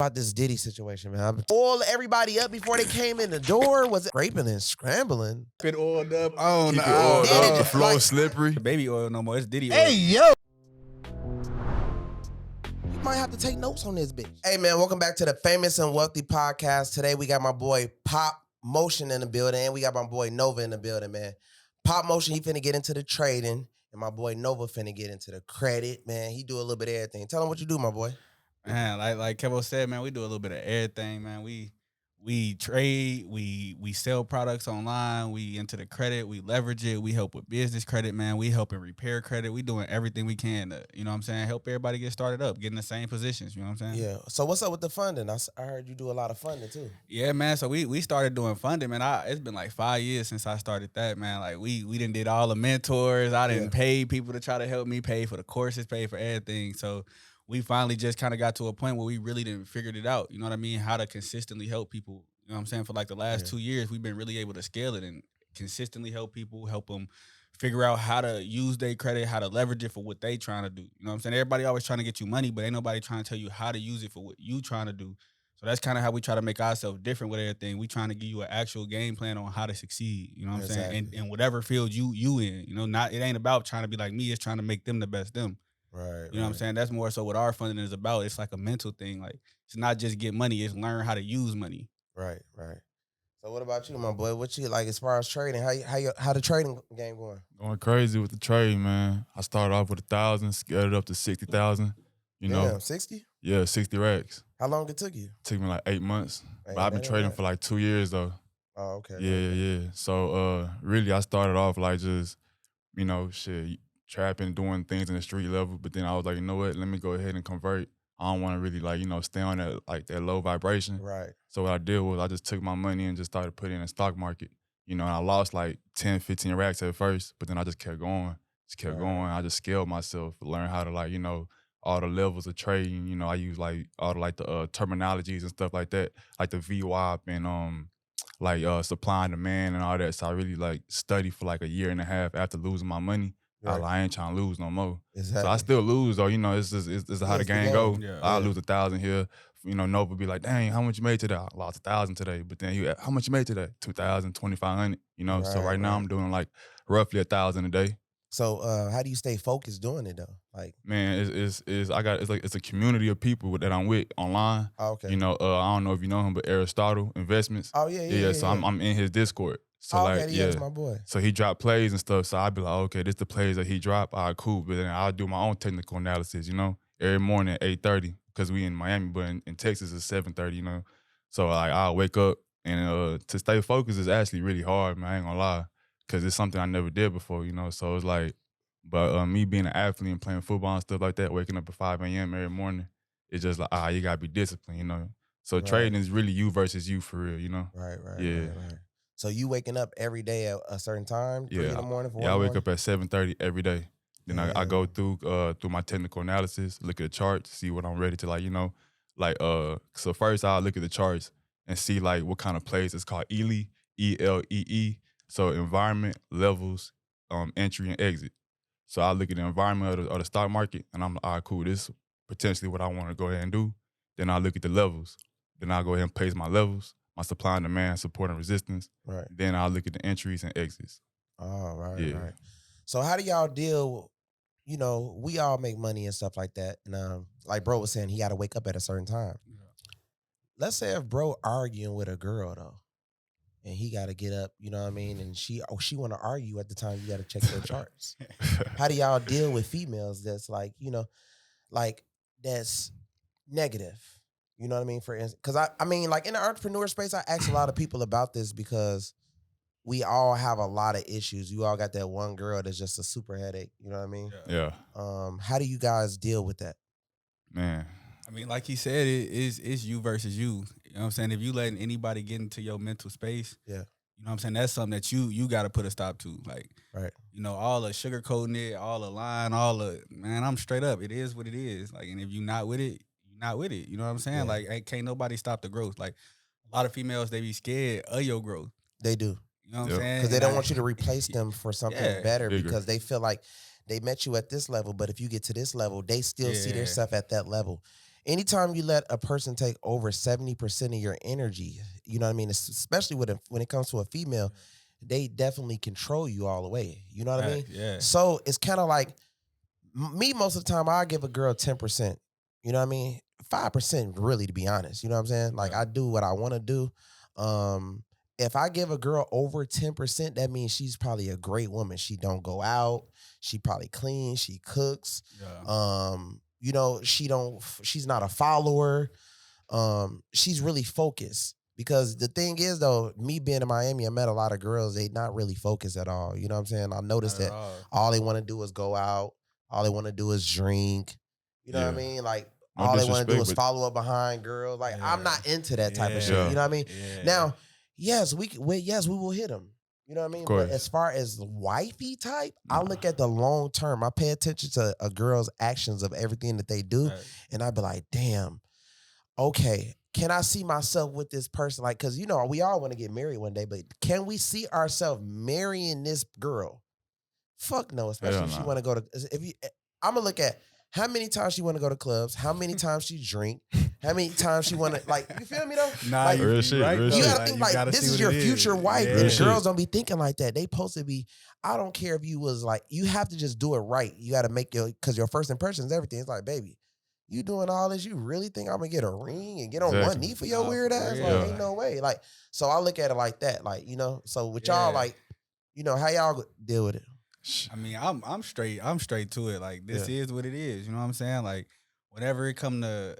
About this Diddy situation, man. I oiled everybody up before they came in the door. Was it scraping and scrambling? Been oiled up. I don't Keep it know. oiled Did up. it The floor like- slippery. Baby oil no more. It's Diddy oil. Hey, yo! You might have to take notes on this bitch. Hey, man, welcome back to the Famous and Wealthy Podcast. Today, we got my boy Popmotion in the building, and we got my boy Nova in the building, man. Popmotion, he finna get into the trading, and my boy Nova finna get into the credit, man. He do a little bit of everything. Tell him what you do, my boy. Man, like Kevo said, man, we do a little bit of everything, man. We trade, we sell products online, we into the credit, we leverage it, we help with business credit, man. We helping repair credit. We doing everything we can to, you know what I'm saying, help everybody get started up, get in the same positions, you know what I'm saying? Yeah. So what's up with the funding? I heard you do a lot of funding too. Yeah, man. So we started doing funding, man. It's been like 5 years since I started that, man. Like we done did all the mentors. I didn't pay people to try to help me, pay for the courses, pay for everything. So we finally just kind of got to a point where we really didn't figured it out. You know what I mean? How to consistently help people. You know what I'm saying? For like the last 2 years, we've been really able to scale it and consistently help people, help them figure out how to use their credit, how to leverage it for what they trying to do. You know what I'm saying? Everybody always trying to get you money, but ain't nobody trying to tell you how to use it for what you trying to do. So that's kind of how we try to make ourselves different with everything. We trying to give you an actual game plan on how to succeed. You know what I'm saying? In whatever field you in. You know, not it ain't about trying to be like me. It's trying to make them the best them. Right. You know what I'm saying? That's more so what our funding is about. It's like a mental thing. Like it's not just get money. It's learn how to use money. Right. So what about you, my boy? What you like as far as trading? How the trading game going? Going crazy with the trade, man. I started off with 1,000, scaled it up to 60,000. You know, Damn, 60? yeah, 60 racks. How long it took you? Took me like 8 months, Ain't but I've been that trading bad. for like 2 years though. Oh, okay. Yeah. So really, I started off like just, you know, trapping, doing things in the street level. But then I was like, you know what? Let me go ahead and convert. I don't want to really like, you know, stay on that like that low vibration. Right. So what I did was I just took my money and just started putting it in the stock market. You know, and I lost like 10, 15 racks at first, but then I just kept going. I just scaled myself, learned how to like, you know, all the levels of trading. You know, I use like all the like the terminologies and stuff like that, like the VWAP and supply and demand and all that. So I really like studied for like a year and a half after losing my money. Right. I ain't trying to lose no more. Exactly. So I still lose though. You know, it's how the game go. Yeah. I lose 1,000 here. You know, Nova be like, dang, how much you made today? I lost 1,000 today. But then how much you made today? 2,000, 2,500. You know, so right now I'm doing like roughly 1,000 a day. So how do you stay focused doing it though? Like, man, it's a community of people that I'm with online. oh, okay. You know, I don't know if you know him, but Aristotle Investments. Oh yeah. So I'm in his Discord. So okay, that's my boy. So he dropped plays and stuff. So I'd be like, okay, this the plays that he dropped. All right, cool. But then I'll do my own technical analysis, you know, every morning at 8:30 because we in Miami, but in Texas it's 7:30, you know. So like I'll wake up and to stay focused is actually really hard, man. I ain't gonna lie, because it's something I never did before, you know. So it's like, but me being an athlete and playing football and stuff like that, waking up at 5 a.m. every morning, it's just like you gotta be disciplined, you know. So trading is really you versus you for real, you know. Right. Yeah. Right. So you waking up every day at a certain time, 3 in the morning, 4 in the I morning? wake up at 7:30 every day. Then I go through my technical analysis, look at the charts, see what I'm ready to like, you know, like so first I'll look at the charts and see like what kind of plays. It's called ELEE, ELEE. So environment, levels, entry and exit. So I look at the environment of the stock market and I'm like, all right, cool, this is potentially what I want to go ahead and do. Then I look at the levels. Then I go ahead and place my levels, my supply and demand, support and resistance. Right. Then I'll look at the entries and exits. Oh, right, Yeah. right. So how do y'all deal, you know, we all make money and stuff like that. And like bro was saying, he got to wake up at a certain time. Yeah. Let's say if bro arguing with a girl though, and he got to get up, you know what I mean? And she want to argue at the time, you got to check your charts. How do y'all deal with females that's like, you know, like that's negative? You know what I mean? For instance, because I mean, like in the entrepreneur space, I ask a lot of people about this because we all have a lot of issues. You all got that one girl that's just a super headache. You know what I mean? Yeah. How do you guys deal with that? Man. I mean, like he said, it's you versus you. You know what I'm saying? If you letting anybody get into your mental space, Yeah. you know what I'm saying? That's something that you got to put a stop to. Like, Right. you know, all the sugarcoating it, all the lying, man, I'm straight up. It is what it is. Like, and if you not with it, you're not with it. You know what I'm saying? Yeah. Like, can't nobody stop the growth. Like, a lot of females, they be scared of your growth. They do. You know what I'm saying? Because they don't want you to replace them for something better bigger. because they feel like they met you at this level, but if you get to this level, they still see their stuff at that level. anytime you let a person take over 70% of your energy, you know what I mean? Especially when it comes to a female, they definitely control you all the way. You know what I mean? Yeah. So it's kind of like me. Most of the time, I give a girl 10%. You know what I mean? 5%, really, to be honest. You know what I'm saying? Like I do what I want to do. If I give a girl over 10%, that means she's probably a great woman. She don't go out. She probably clean. She cooks. Yeah. You know, she's not a follower. She's really focused. Because the thing is, though, me being in Miami, I met a lot of girls. They not really focused at all. You know what I'm saying? I noticed that all they want to do is go out. All they want to do is drink. You know what I mean? Like, No all they want to do is disrespect, follow up behind girls. Like, I'm not into that type of shit. Yeah. You know what I mean? Yeah. Now, yes, we will hit them. You know what I mean? course. But as far as the wifey type, I look at the long term. I pay attention to a girl's actions of everything that they do. And I be like, damn, okay, can I see myself with this person? Like, because, you know, we all want to get married one day, but can we see ourselves marrying this girl? Fuck no, especially if she want to go to, I'm going to look at how many times she want to go to clubs, how many times she drink, how many times she want to, like, you feel me though? Nah, like, real shit, right, real you shit. got to think like, this is your future wife. Yeah. And Real girls shit. don't be thinking like that. They supposed to be, I don't care if you was like, you have to just do it right. You got to make because your first impression is everything. It's like, baby, you doing all this, you really think I'm gonna get a ring and get on one knee for your weird ass? real. Like, ain't no way. Like, so I look at it like that. Like, you know, so with y'all, like, you know, how y'all deal with it? I mean, I'm straight to it. Like, this is what it is. You know what I'm saying? Like, whenever it come to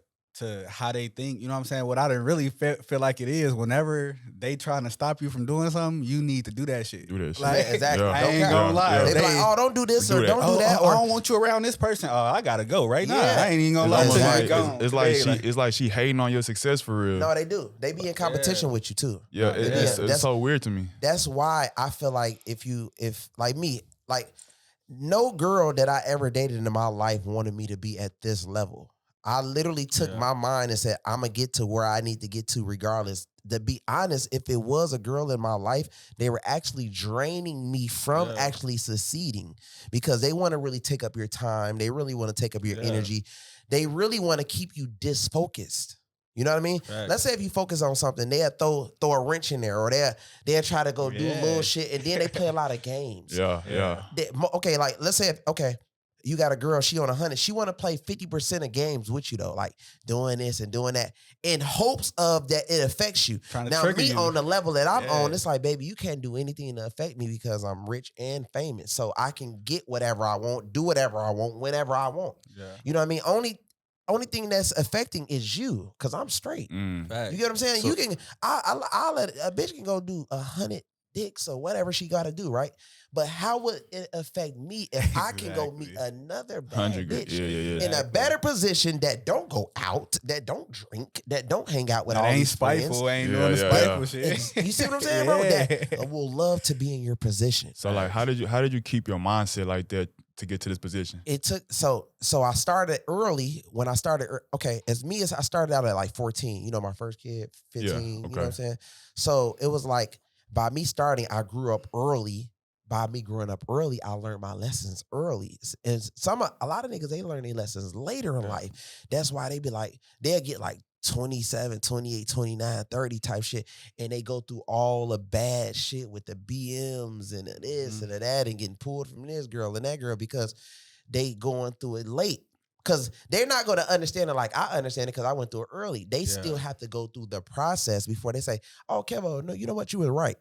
how they think, you know what I'm saying? What I didn't really feel like it is, whenever they trying to stop you from doing something, you need to do that shit. Do that shit. Like, exactly. I ain't gonna lie. They be like, oh, don't do this or don't do that. Or I don't want you around this person. Oh, I gotta go right now. I ain't even gonna lie. It's, Exactly. almost like, it's like she hating on your success for real. No, they do. They be in competition with you too. Yeah, it's so weird to me. That's why I feel like if like me, like no girl that I ever dated in my life wanted me to be at this level. I literally took my mind and said, I'm going to get to where I need to get to regardless. To be honest, if it was a girl in my life, they were actually draining me from actually succeeding because they want to really take up your time. They really want to take up your energy. They really want to keep you disfocused. You know what I mean? Right. Let's say if you focus on something, they'll throw a wrench in there or they'll try to go do little shit and then they play a lot of games. Okay, like let's say, you got a girl, she on 100. She want to play 50% of games with you though, like doing this and doing that in hopes of that it affects you. Now me on the level that I'm on, it's like, baby, you can't do anything to affect me because I'm rich and famous. So I can get whatever I want, do whatever I want, whenever I want. Yeah. You know what I mean? Only thing that's affecting is you because I'm straight. You get what I'm saying? So, you can, I'll let a bitch can go do 100 dicks or whatever she got to do, right? But how would it affect me if I can go meet another bad bitch in a better position that don't go out, that don't drink, that don't hang out with all these spiteful, friends? ain't doing the spiteful shit. You see what I'm saying, bro? That will love to be in your position. So like, how did you keep your mindset like that to get to this position? It took so I started early. When I started, as I started out at like 14. You know, my first kid, 15. You know what I'm saying? So it was like by me starting, I grew up early. By me growing up early, I learned my lessons early. And a lot of niggas, they learn their lessons later in life. That's why they be like, they'll get like 27, 28, 29, 30 type shit. And they go through all the bad shit with the BMs and the this and the that and getting pulled from this girl and that girl because they going through it late. Because they're not going to understand it like I understand it because I went through it early. They still have to go through the process before they say, oh, Kevo, no, you know what? You were right.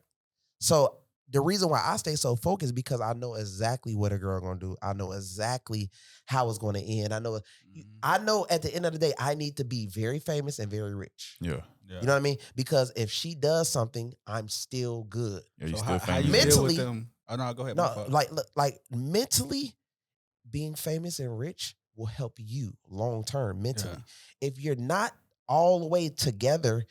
So the reason why I stay so focused because I know exactly what a girl gonna do. I know exactly how it's gonna end. I know at the end of the day, I need to be very famous and very rich. Yeah. You know what I mean? Because if she does something, I'm still good. Yeah, you so still how you mentally, deal with them? Oh no, go ahead. No, like mentally, being famous and rich will help you long term mentally. If you're not all the way together,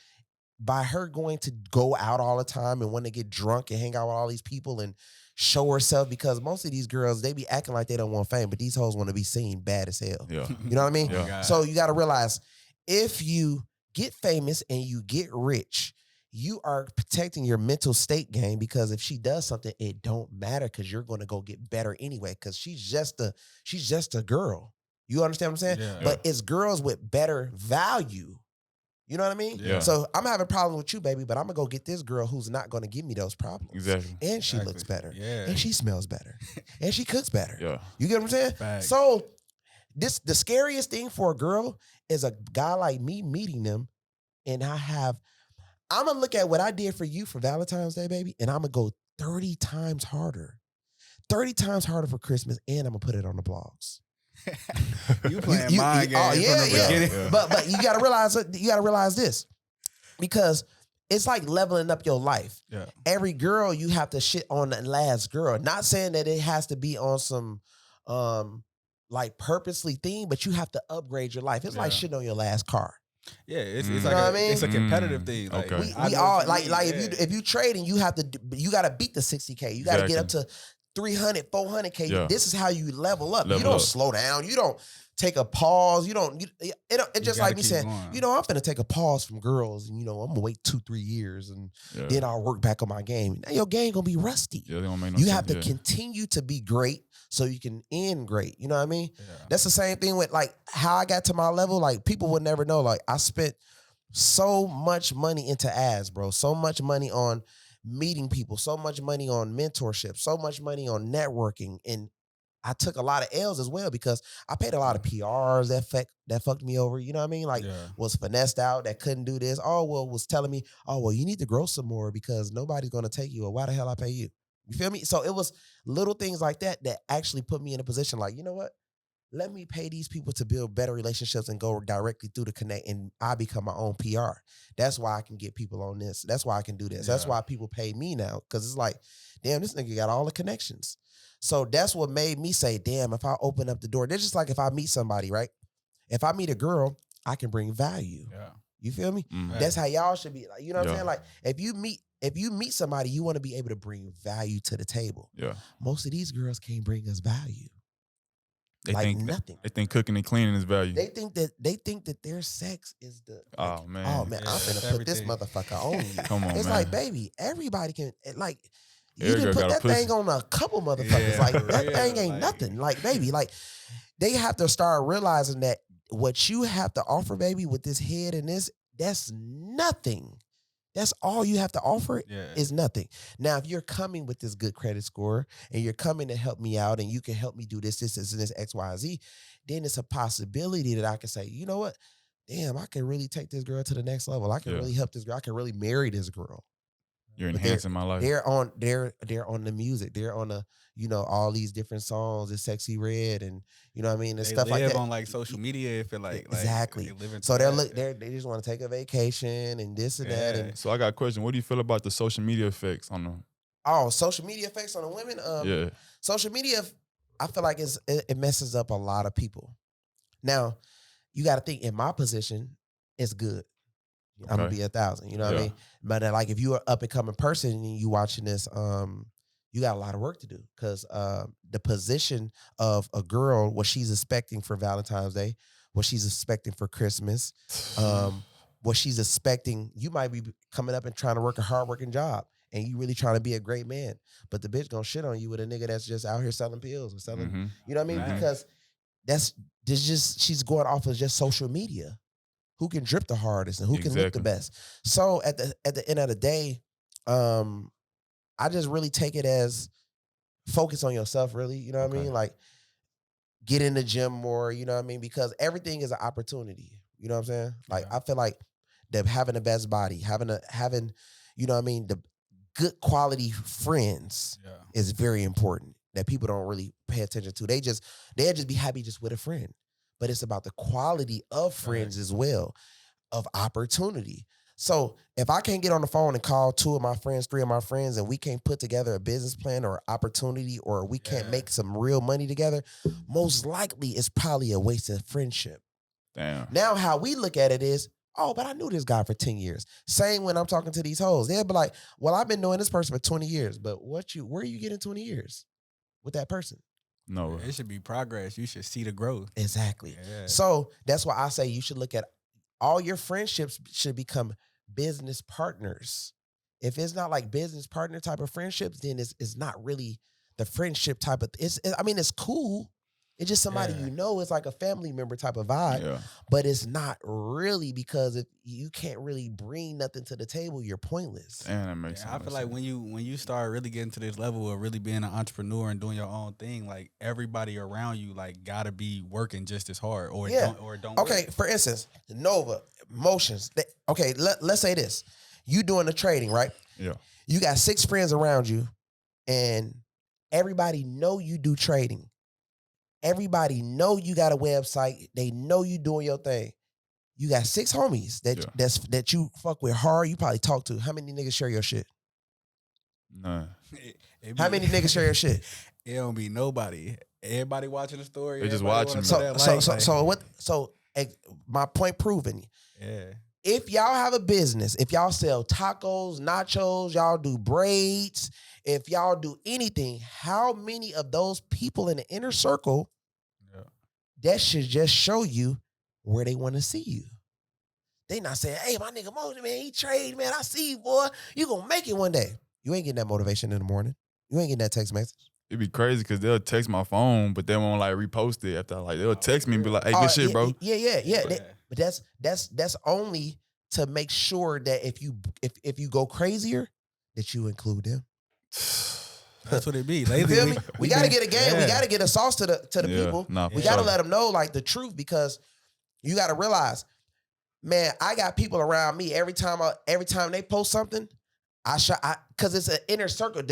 by her going to go out all the time and want to get drunk and hang out with all these people and show herself, because most of these girls, they be acting like they don't want fame, but these hoes want to be seen bad as hell. Yeah. You know what I mean? Yeah. So you got to realize, if you get famous and you get rich, you are protecting your mental state game, because if she does something, it don't matter because you're going to go get better anyway, because she's just a girl. You understand what I'm saying? Yeah. But it's girls with better value. You know what I mean? Yeah. So I'm having problems with you, baby, but I'm gonna go get this girl who's not gonna give me those problems. Exactly. And she looks better. Yeah. And she smells better. And she cooks better. Yeah. You get what I'm saying? Facts. So the scariest thing for a girl is a guy like me meeting them, and I'm gonna look at what I did for you for Valentine's Day, baby, and I'm gonna go 30 times harder. 30 times harder for Christmas, and I'm gonna put it on the blogs. You playing mind games from the beginning. Yeah. But you gotta realize this, because it's like leveling up your life. Yeah. Every girl you have to shit on the last girl. Not saying that it has to be on some like purposely thing, but you have to upgrade your life. It's like shitting on your last car. Yeah, it's You like know what I mean? it's a competitive thing. Like, Okay. We all like if you trading, you gotta beat the 60K. You gotta get up to 300, 400K. Yeah. This is how you level up. Level you don't up. slow down. You don't take a pause. It's just like me saying, going. I'm finna take a pause from girls, and I'm gonna wait 2-3 years, and then I'll work back on my game. Now your game gonna be rusty. Yeah, they don't make no You sense. have to continue to be great so you can end great. You know what I mean? Yeah. That's the same thing with like how I got to my level. Like people would never know. Like I spent so much money into ads, bro. So much money on meeting people. So much money on mentorship. So much money on networking. And I took a lot of L's as well because I paid a lot of PRs that fucked me over. You know what I mean? Like was finessed out, that couldn't do this. Was telling me, you need to grow some more because nobody's gonna take you. Or why the hell I pay you? You feel me? So it was little things like that actually put me in a position like, you know what? Let me pay these people to build better relationships and go directly through the connect, and I become my own PR. That's why I can get people on this. That's why I can do this. That's why people pay me now, because it's like, damn, this nigga got all the connections. So that's what made me say, damn, if I open up the door, they're just like if I meet somebody, right? If I meet a girl, I can bring value. Yeah. You feel me? Mhm. That's how y'all should be. Like, you know what I'm Yeah. saying? Like if you meet somebody, you want to be able to bring value to the table. Yeah. Most of these girls can't bring us value. They like think nothing. They think cooking and cleaning is value. They think that their sex is the Oh man. I'm Yeah, finna put this everything. motherfucker on you. Come on, It's man. like, baby, everybody can like you Every didn't girl put got that a thing pussy. on a couple motherfuckers. Yeah, like for that real, thing ain't like- nothing. Like, baby, like they have to start realizing that what you have to offer, baby, with this head and this, that's nothing. That's all you have to offer is nothing. Now, if you're coming with this good credit score and you're coming to help me out and you can help me do this, and this, X, Y, Z, then it's a possibility that I can say, you know what? Damn, I can really take this girl to the next level. I can really help this girl. I can really marry this girl. You're But enhancing my life. They're on the music. They're on the, all these different songs. It's Sexy Red and you know what I mean, and They stuff like live that. on like social media. If it like Exactly. they live into So that. they just want to take a vacation and this and that. And So I got a question. What do you feel about the social media effects on them? social media effects on the women. Yeah. Social media, I feel like it messes up a lot of people. Now, you got to think in my position, it's good. I'm gonna Okay. be 1,000. You know what I Yeah. mean? But like if you're an up and coming person and you watching this, you got a lot of work to do because the position of a girl, what she's expecting for Valentine's Day, what she's expecting for Christmas, what she's expecting, you might be coming up and trying to work a hardworking job and you really trying to be a great man, but the bitch gonna shit on you with a nigga that's just out here selling pills or selling, Mhm. you know what I mean? Right. Because she's going off of just social media. Who can drip the hardest and who can look the Exactly. best. So at the end of the day, I just really take it as focus on yourself, really. You know what I Okay. mean? Like get in the gym more, you know what I mean? Because everything is an opportunity. You know what I'm saying? Like Yeah. I feel like having the best body, having you know what I mean, the good quality friends Yeah. is very important that people don't really pay attention to. They'll just be happy just with a friend. But it's about the quality of friends as well, of opportunity. So if I can't get on the phone and call 2 of my friends, 3 of my friends, and we can't put together a business plan or opportunity, or we can't make some real money together, most likely it's probably a waste of friendship. Damn. Now, how we look at it is, but I knew this guy for 10 years. Same when I'm talking to these hoes. They'll be like, well, I've been knowing this person for 20 years, but where you getting 20 years with that person? No. It should be progress. You should see the growth. Exactly. Yeah. So that's why I say you should look at all your friendships should become business partners. If it's not like business partner type of friendships, then it's not really the friendship type of. It's cool, It's just somebody Yeah. you know. It's like a family member type of vibe, Yeah. but it's not really because if you can't really bring nothing to the table, you're pointless. Damn, that makes Yeah, sense. I feel like when you start really getting to this level of really being an entrepreneur and doing your own thing, like everybody around you like gotta be working just as hard or Yeah. don't Okay, work. for instance, Nova, Motions. Okay, let's say this. You doing the trading, right? Yeah. You got 6 friends around you, and everybody know you do trading. Everybody know you got a website. They know you doing your thing. You got 6 homies that you fuck with hard. You probably talk to. How many niggas share your shit? None. How many niggas share your shit? It don't be nobody. Everybody watching the story. They just everybody watching wanna me. know that like. So my point proven. Yeah. If y'all have a business, if y'all sell tacos, nachos, y'all do braids, if y'all do anything, how many of those people in the inner circle that should just show you where they want to see you? They not saying, hey, my nigga Motion, man, he trade, man. I see you, boy. You gonna make it one day. You ain't getting that motivation in the morning. You ain't getting that text message. It'd be crazy because they'll text my phone, but they won't like repost it after they'll text me and be like, hey, good shit, bro. Yeah. But that's only to make sure that if you go crazier, that you include them. That's what it be. You Lately, feel me? We gotta get a game. Yeah. We gotta get a sauce to the people. Nah, We for gotta sure. let them know like the truth, because you gotta realize, man, I got people around me every time they post something, because it's an inner circle.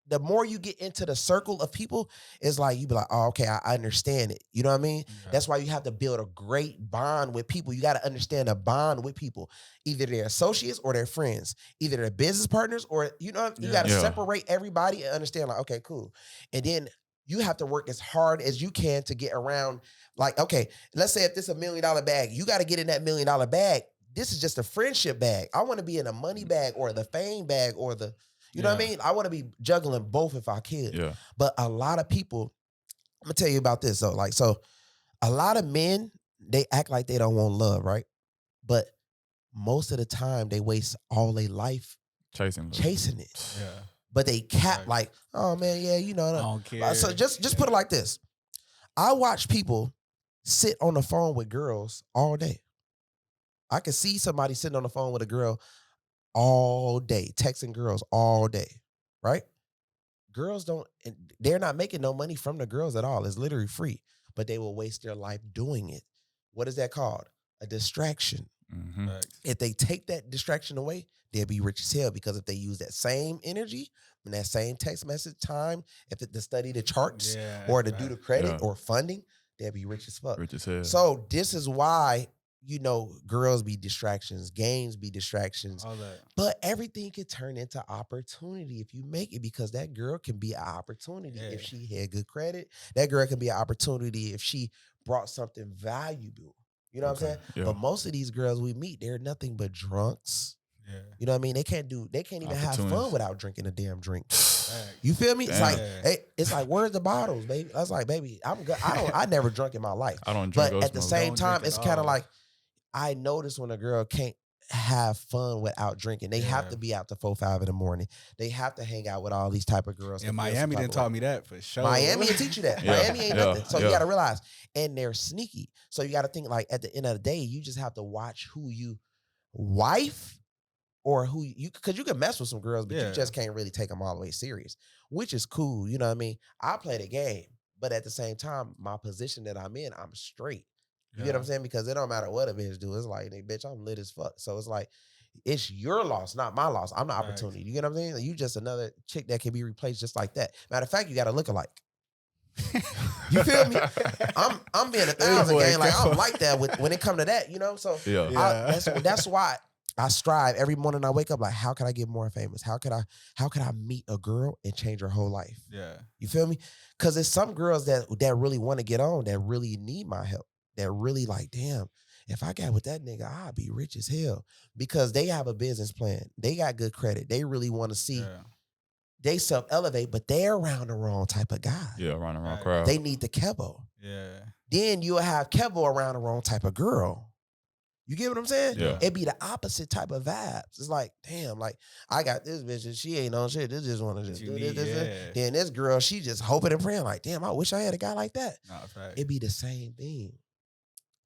The more you get into the circle of people, it's like you be like, oh, okay, I understand it. You know what I mean? Yeah. That's why you have to build a great bond with people. You got to understand a bond with people. Either they're associates or they're friends. Either they're business partners or, you got to separate everybody and understand like, okay, cool. And then you have to work as hard as you can to get around. Like, okay, let's say if this is $1 million bag, you got to get in that $1 million bag. This is just a friendship bag. I want to be in a money bag or the fame bag or the, you know what I mean? I want to be juggling both if I could. Yeah. But a lot of people, I'm gonna tell you about this though. Like, so a lot of men, they act like they don't want love, right? But most of the time they waste all their life Chasing it. Yeah. But they cap Right. like, oh man, yeah, you know. I don't care. So just put it like this. I watch people sit on the phone with girls all day. I can see somebody sitting on the phone with a girl all day, texting girls all day, right? Girls they're not making no money from the girls at all. It's literally free, but they will waste their life doing it. What is that called? A distraction. Mm-hmm. If they take that distraction away, they'll be rich as hell, because if they use that same energy and that same text message time, if it to study the charts or to do the credit or funding, they'll be rich as fuck. Rich as hell. So this is why, girls be distractions, games be distractions, All that. but everything can turn into opportunity if you make it, because that girl can be an opportunity if she had good credit. That girl can be an opportunity if she brought something valuable. You know what I'm saying? Yeah. But most of these girls we meet, they're nothing but drunks. Yeah. You know what I mean? They can't even have fun Opportunists. without drinking a damn drink. You feel me? It's like, it's like, where's the bottles, baby? I was like, baby, I'm good. I never drunk in my life. I don't drink. But at the same Don't time, drink it's at kind of all. like, I notice when a girl can't have fun without drinking. They have Yeah. to be out to 4, 5 in the morning. They have to hang out with all these type of girls. And Miami didn't taught me that for sure. Miami will teach you that. Yeah, Miami ain't yeah, nothing. So you yeah. got to realize, and they're sneaky. So you got to think like at the end of the day, you just have to watch who you wife or who you, because you can mess with some girls, but you just can't really take them all the way serious, which is cool. You know what I mean? I play the game, but at the same time, my position that I'm in, I'm straight. You get what I'm saying? Because it don't matter what a bitch do. It's like, hey, bitch, I'm lit as fuck. So it's like, it's your loss, not my loss. I'm the opportunity. You get what I'm saying? You just another chick that can be replaced just like that. Matter of fact, you got to look alike. You feel me? I'm being 1,000 gang. Like I'm like that when it come to that, you know? So that's why I strive every morning. I wake up like, how can I get more famous? How could I meet a girl and change her whole life? Yeah. You feel me? Because there's some girls that really want to get on, that really need my help. That really like, damn, if I got with that nigga, I'd be rich as hell. Because they have a business plan. They got good credit. They really want to see they self-elevate, but they're around the wrong type of guy. Yeah, around the wrong crowd. They need the Kevo. Yeah. Then you'll have Kevo around the wrong type of girl. You get what I'm saying? Yeah. It be the opposite type of vibes. It's like, damn, like I got this bitch and she ain't on shit. This just want to just do this. Then this girl, she just hoping and praying like, damn, I wish I had a guy like that. Nah, fact. It be the same thing.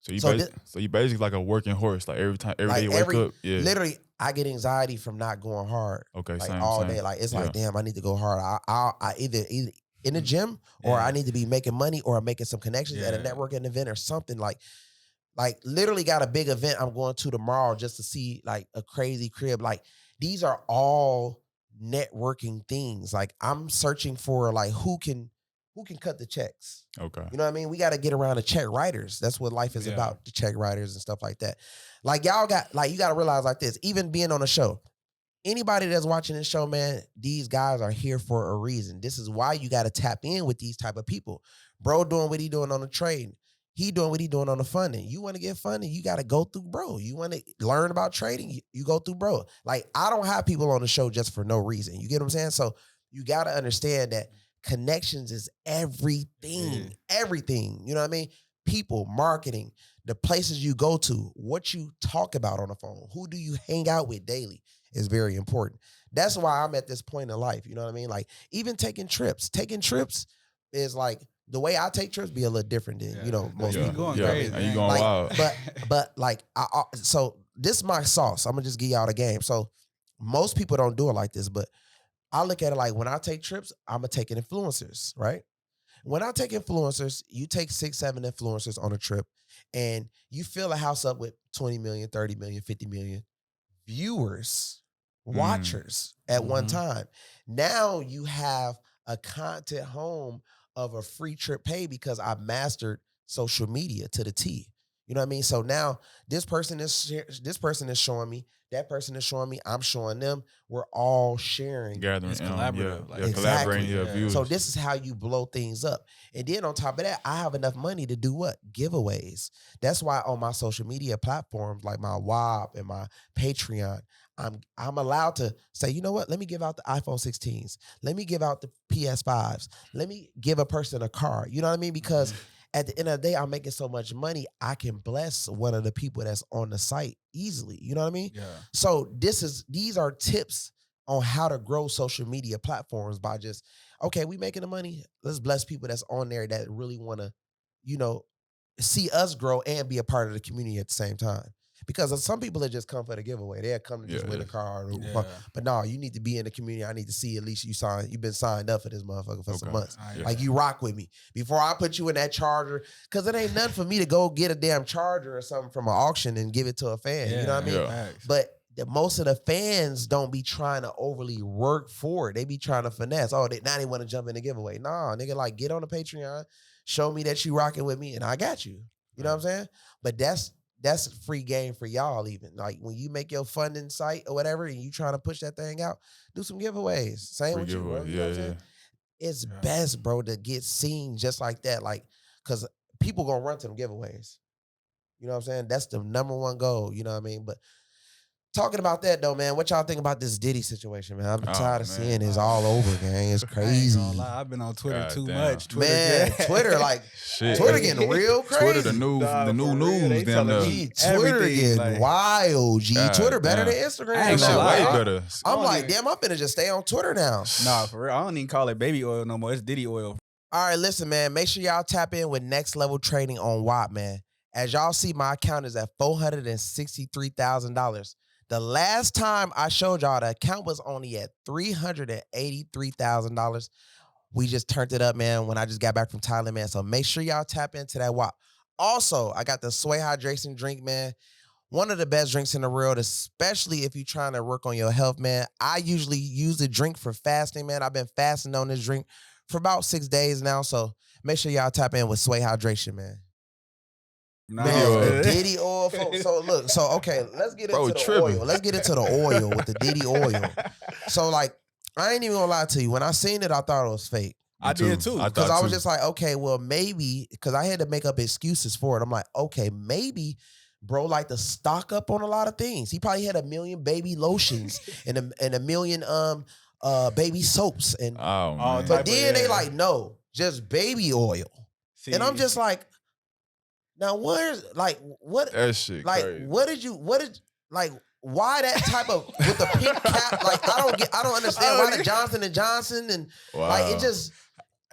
So you basically like a working horse. Like every day you wake up, literally, I get anxiety from not going hard. Okay, like same, all same. day. Like it's like, damn, I need to go hard. I either in the gym or I need to be making money or making some connections at a networking event or something like literally got a big event I'm going to tomorrow just to see like a crazy crib. Like these are all networking things. Like I'm searching for like who can cut the checks. Okay. You know what I mean? We got to get around the check writers. That's what life is about, the check writers and stuff like that. Like y'all got, like you got to realize like this, even being on a show, anybody that's watching this show, man, these guys are here for a reason. This is why you got to tap in with these type of people. Bro doing what he doing on the trading. He doing what he doing on the funding. You want to get funding, you got to go through bro. You want to learn about trading, you go through bro. Like I don't have people on the show just for no reason. You get what I'm saying? So you got to understand that connections is everything. Everything. You know what I mean? People, marketing, the places you go to, what you talk about on the phone, who do you hang out with daily is very important. That's why I'm at this point in life. You know what I mean? Like even taking trips. Taking trips is like the way I take trips be a little different than, you know, most people. You going crazy. And you going like, wild. But like, so this is my sauce. I'm going to just give y'all the game. So most people don't do it like this, but I look at it like when I take trips, I'm going to take influencers, right? When I take influencers, you take 6, 7 influencers on a trip and you fill a house up with 20 million, 30 million, 50 million viewers, watchers at one time. Now you have a content home of a free trip pay because I mastered social media to the T. You know what I mean? So now this person is showing me, that person is showing me, I'm showing them. We're all sharing. Gathering, it's collaborative. Exactly. collaborating, viewers. So this is how you blow things up. And then on top of that, I have enough money to do what? Giveaways. That's why on my social media platforms like my WAP and my Patreon, I'm allowed to say, you know what? Let me give out the iPhone 16s. Let me give out the PS5s. Let me give a person a car. You know what I mean? Because at the end of the day, I'm making so much money, I can bless one of the people that's on the site easily. You know what I mean? Yeah. So these are tips on how to grow social media platforms by just, okay, we making the money. Let's bless people that's on there that really want to, you know, see us grow and be a part of the community at the same time. Because some people that just come for the giveaway. They'll come to just win a car. But no, you need to be in the community. I need to see at least you've been signed up for this motherfucker for some months. Like you rock with me. Before I put you in that charger, because it ain't nothing for me to go get a damn charger or something from an auction and give it to a fan. You know what I mean? Yeah. But most of the fans don't be trying to overly work for it. They be trying to finesse. Oh, now they want to jump in the giveaway. Nah, nigga, like get on the Patreon, show me that you rocking with me, and I got you. You know what I'm saying? But that's free game for y'all even. Like when you make your funding site or whatever and you trying to push that thing out, do some giveaways. Same with you, bro. You know what I'm saying? It's best, bro, to get seen just like that. Like, because people going to run to them giveaways. You know what I'm saying? That's the number one goal. You know what I mean? But talking about that though, man, what y'all think about this Diddy situation, man? I've been tired of seeing this all over, gang. It's crazy. I ain't gonna lie, I've been on Twitter too much. Twitter, like Twitter getting real crazy. Twitter, the new news, damn Twitter getting wild, G. Twitter better than Instagram. Shit way better. I'm like, damn, I'm finna just stay on Twitter now. Nah, for real, I don't even call it baby oil no more. It's Diddy oil. All right, listen, man. Make sure y'all tap in with Next Level Trading on WAP, man. As y'all see, my account is at $463,000. The last time I showed y'all, the account was only at $383,000. We just turned it up, man, when I just got back from Thailand, man. So make sure y'all tap into that WAP. Also, I got the Sway Hydration drink, man. One of the best drinks in the world, especially if you're trying to work on your health, man. I usually use the drink for fasting, man. I've been fasting on this drink for about 6 days now. So make sure y'all tap in with Sway Hydration, man. Man, Diddy oil. So look, okay, let's get into the oil. Let's get into the oil with the Diddy oil. So like, I ain't even gonna lie to you. When I seen it, I thought it was fake. I did too. Because I was just like, okay, well, maybe, because I had to make up excuses for it. I'm like, okay, maybe bro like to stock up on a lot of things. He probably had 1 million baby lotions and a million baby soaps. And but then they like, no, just baby oil. See, and I'm just like, Now, where's like what? That shit Like, crazy. why that type of with the pink cap? Like, I don't understand why the Johnson and Johnson and like it just.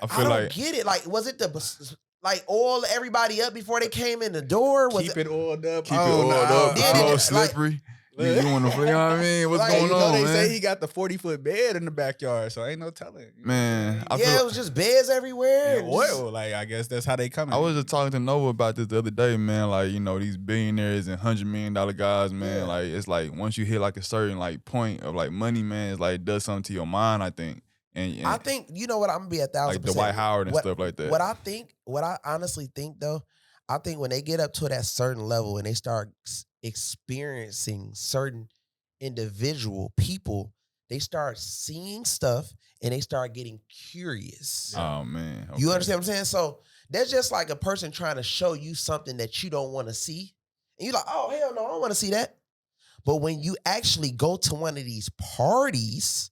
I don't get it. Like, was it the like oil everybody up before they came in the door? Was keep it oiled up. Keep it oiled up. Did No it, slippery. You want to, you know what I mean? What's Like, going You know on, they man? say he got the 40-foot bed in the backyard, so ain't no telling. Man, I yeah, feel it was just beds everywhere. Yeah, oil. Like I guess that's how they come. I was just talking to Nova about this the other day, man. Like, you know, these billionaires and $100 million guys, man. Yeah. Like, it's like once you hit like a certain like point of like money, man, it's like it does something to your mind, I think. And I think you know what I'm gonna be 1,000%. like Dwight Howard and stuff like that. What I honestly think though, I think when they get up to that certain level and they start experiencing certain individual people, they start seeing stuff and they start getting curious. Oh man, You okay. understand what I'm saying? So that's just like a person trying to show you something that you don't want to see, and you're like, oh hell no, I don't want to see that. But when you actually go to one of these parties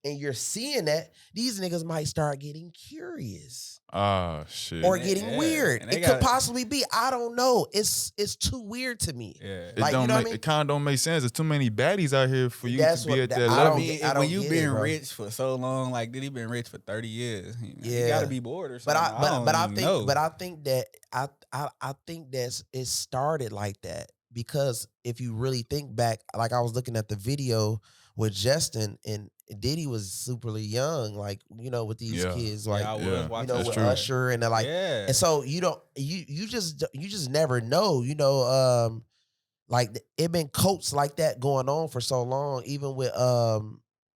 and you're seeing that, these niggas might start getting curious. Ah, shit. Or getting Yeah. weird. And they It could possibly be. I don't know. It's too weird to me. Yeah. It Like, don't you know what I make mean? it kind of don't make sense. There's too many baddies out here for you That's to be what- at that I level. don't mean, get when you it, been bro. rich for so long, like Diddy been rich for 30 years. You Yeah. gotta be bored or But something. I think that I think that's it started like that because if you really think back, like I was looking at the video with Justin and Diddy was superly young, like you know with these Yeah. kids, like I was Yeah. watching. you know That's with true. Usher and they're like, yeah. and so you don't you just never know, you know, like it been coats like that going on for so long, even with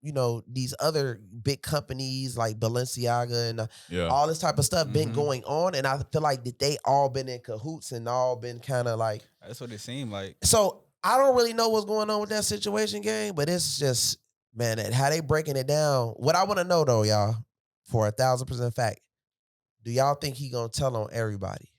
you know these other big companies like Balenciaga and Yeah. all this type of stuff been Mhm. going on, and I feel like that they all been in cahoots and all been kind of like. That's what it seemed like. So I don't really know what's going on with that situation, gang, but it's just man, how they breaking it down. What I want to know though, y'all, for 1,000% fact, do y'all think he gonna tell on everybody?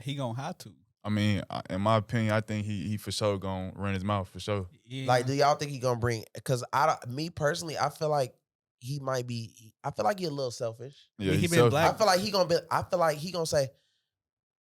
He gonna have to. I mean, in my opinion, I think he for sure gonna run his mouth for sure. Yeah. Like, do y'all think he gonna bring? Because me personally, I feel like he might be. I feel like he a little selfish. Yeah, he he's been selfish. black. I feel like he gonna be. I feel like he gonna say,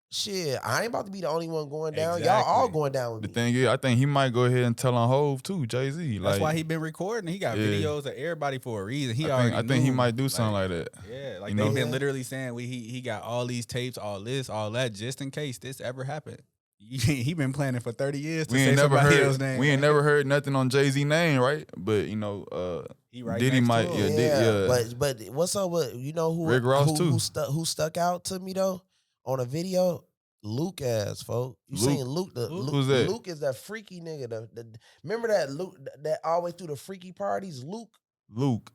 "Shit, I ain't about to be the only one going down. Y'all all Exactly. going down with The me." thing is, I think he might go ahead and tell on Hove too, Jay-Z. That's Like, why he been recording. He got Yeah. videos of everybody for a reason. He I already. think he knew, might do something like that. Yeah, like You they've know? been Yeah. literally saying he got all these tapes, all this, all that, just in case this ever happened. He been planning for 30 years to We say ain't never somebody heard. else's name. We ain't never heard nothing on Jay-Z name, right? But you know, He right Diddy next to might. him. Yeah, But what's up with you know who Rick Ross, too. who stuck out to me though on a video? Luke ass, folks. You Luke? seen Luke? Who's that? Luke is that freaky nigga. Remember that Luke that always through the freaky parties? Luke. Luke.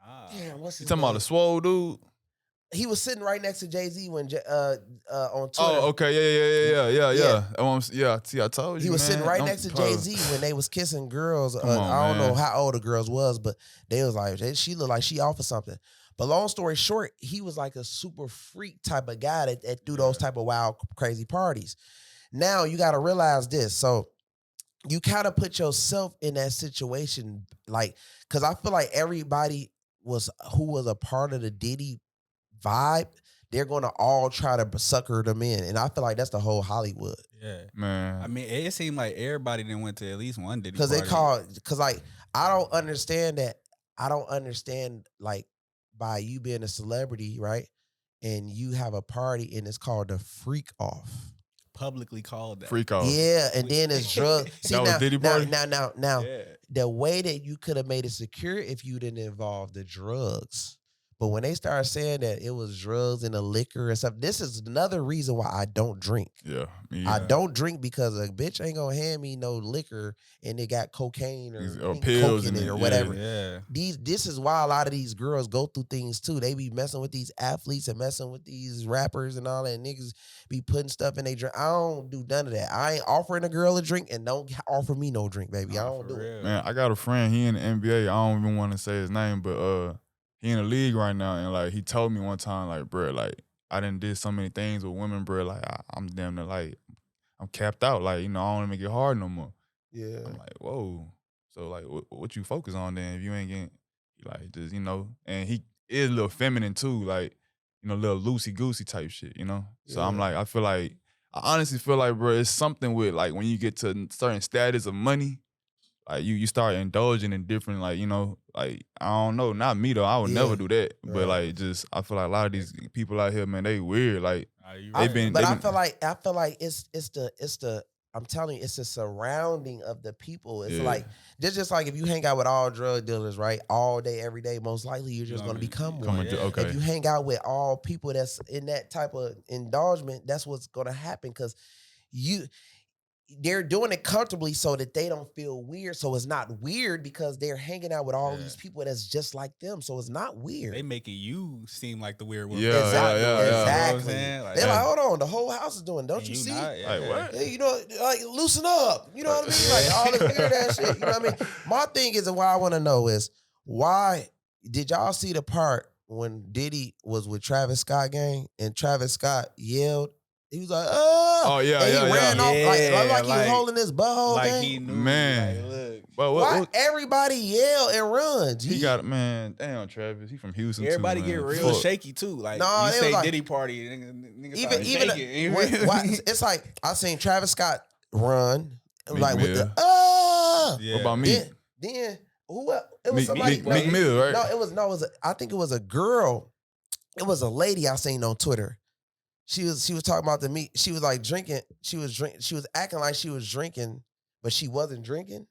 Nah. Damn, what's You his talking name? about the swole dude? He was sitting right next to Jay-Z when on Twitter. Oh, okay, yeah. See, I told you. He was man. sitting right Don't- next to Jay-Z when they was kissing girls. Come on, I don't know man. how old the girls was, but they was like, she looked like she off of something. But long story short, he was like a super freak type of guy that do those type of wild, crazy parties. Now you got to realize this. So you kind of put yourself in that situation, like, because I feel like everybody who was a part of the Diddy vibe, they're going to all try to sucker them in. And I feel like that's the whole Hollywood. Yeah. man. I mean, it seemed like everybody didn't went to at least one Diddy Because party. like, I don't understand that. I don't understand, like, by you being a celebrity, right? And you have a party and it's called the freak off. publicly called that. Freak off. Yeah, and then it's drugs. See, That was now, Diddy now, party? now, Yeah. the way that you could have made it secure if you didn't involve the drugs. But when they started saying that it was drugs and the liquor and stuff, this is another reason why I don't drink. Yeah. I don't drink because a bitch ain't gonna hand me no liquor and it got cocaine or pink pills coke in in it it, or yeah. whatever. Yeah. This is why a lot of these girls go through things too. They be messing with these athletes and messing with these rappers and all that. Niggas be putting stuff in they drink. I don't do none of that. I ain't offering a girl a drink and don't offer me no drink, baby. I Nah, don't for do it. real. Man, I got a friend. He in the NBA. I don't even want to say his name, but he in the league right now, and like he told me one time, like, bro, like I done did so many things with women, bro. Like I'm damn near like I'm capped out. Like I don't even get hard no more. Yeah. I'm like, whoa. So like, what you focus on then? If you ain't getting like just and he is a little feminine too, like a little loosey goosey type shit, So I'm Yeah. like, I feel like I honestly feel like, bro, it's something with like when you get to a certain status of money, like you start indulging in different, like, you know, like, I don't know, not me though, I would never do that. But Right. like, just I feel like a lot of these people out here, man, they weird. Like I feel like it's the I'm telling you, it's the surrounding of the people. It's like just like if you hang out with all drug dealers, right, all day, every day, most likely you're just going to become one. Okay. If you hang out with all people that's in that type of indulgence, that's what's going to happen because they're doing it comfortably so that they don't feel weird. So it's not weird because they're hanging out with all these people that's just like them. So it's not weird. They making you seem like the weird one. Exactly. You know what I'm saying? Like, they're like, hold on, the whole house is doing. Don't you see? Like what? Hey, you know, like loosen up. You know what I mean? Like all this weird ass shit. You know what I mean? My thing is, and what I want to know is why did y'all see the part when Diddy was with Travis Scott gang and Travis Scott yelled? He was like, oh yeah, and he ran off like he was holding his butthole. Like gang. he knew, man. Like, look. But Why everybody yell and runs? He got man. Damn, Travis. He from Houston. Everybody too, get man. real shaky too. Like No, you say like, Diddy party, nigga even it's like I seen Travis Scott run like with the What about me? Then who else? It was somebody. Meek Mill, right? No, it was I think it was a girl. It was a lady I seen on Twitter. She was talking about the meat. She was like drinking. She was acting like she was drinking, but she wasn't drinking.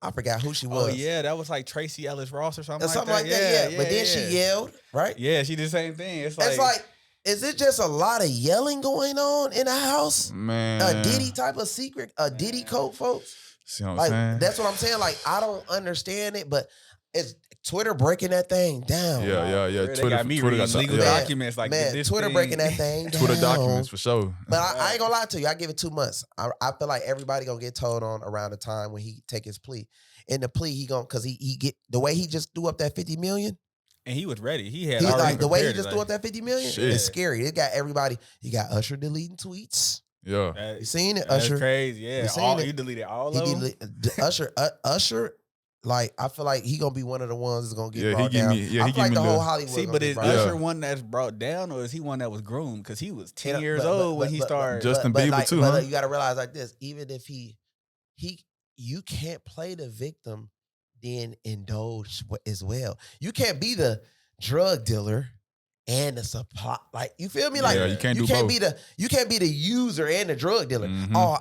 I forgot who she was. Oh yeah, that was like Tracy Ellis Ross or something like that. Yeah. But then she yelled, right? Yeah, she did the same thing. It's like, is it just a lot of yelling going on in the house? Man, a Diddy type of secret, a Diddy code, folks. See what I'm like saying? That's what I'm saying. Like I don't understand it, but it's Twitter breaking that thing down. Yeah. Twitter, they got me reading legal documents like man, this Twitter thing. breaking that thing down. Twitter documents for sure. But I ain't gonna lie to you. I give it 2 months. I feel like everybody gonna get told on around the time when he take his plea. In the plea, he gonna, cause he get the way he just threw up that 50 million. And he was ready. He had like the way he just threw up that 50 million. Shit. It's scary. It got everybody. He got Usher deleting tweets. Yeah, you seen it? That's Usher crazy. Yeah, he deleted all of them. Usher. Like I feel like he gonna be one of the ones that's gonna get brought down. I feel like the whole Hollywood. See, but is Usher one that's brought down, or is he one that was groomed? Because he was 10 years old when he started. Justin Bieber like, too. But you got to realize like this: even if you can't play the victim, then indulge as well. You can't be the drug dealer and the supply. Like you feel me? Like you can't be the user and the drug dealer. Mm-hmm. Oh,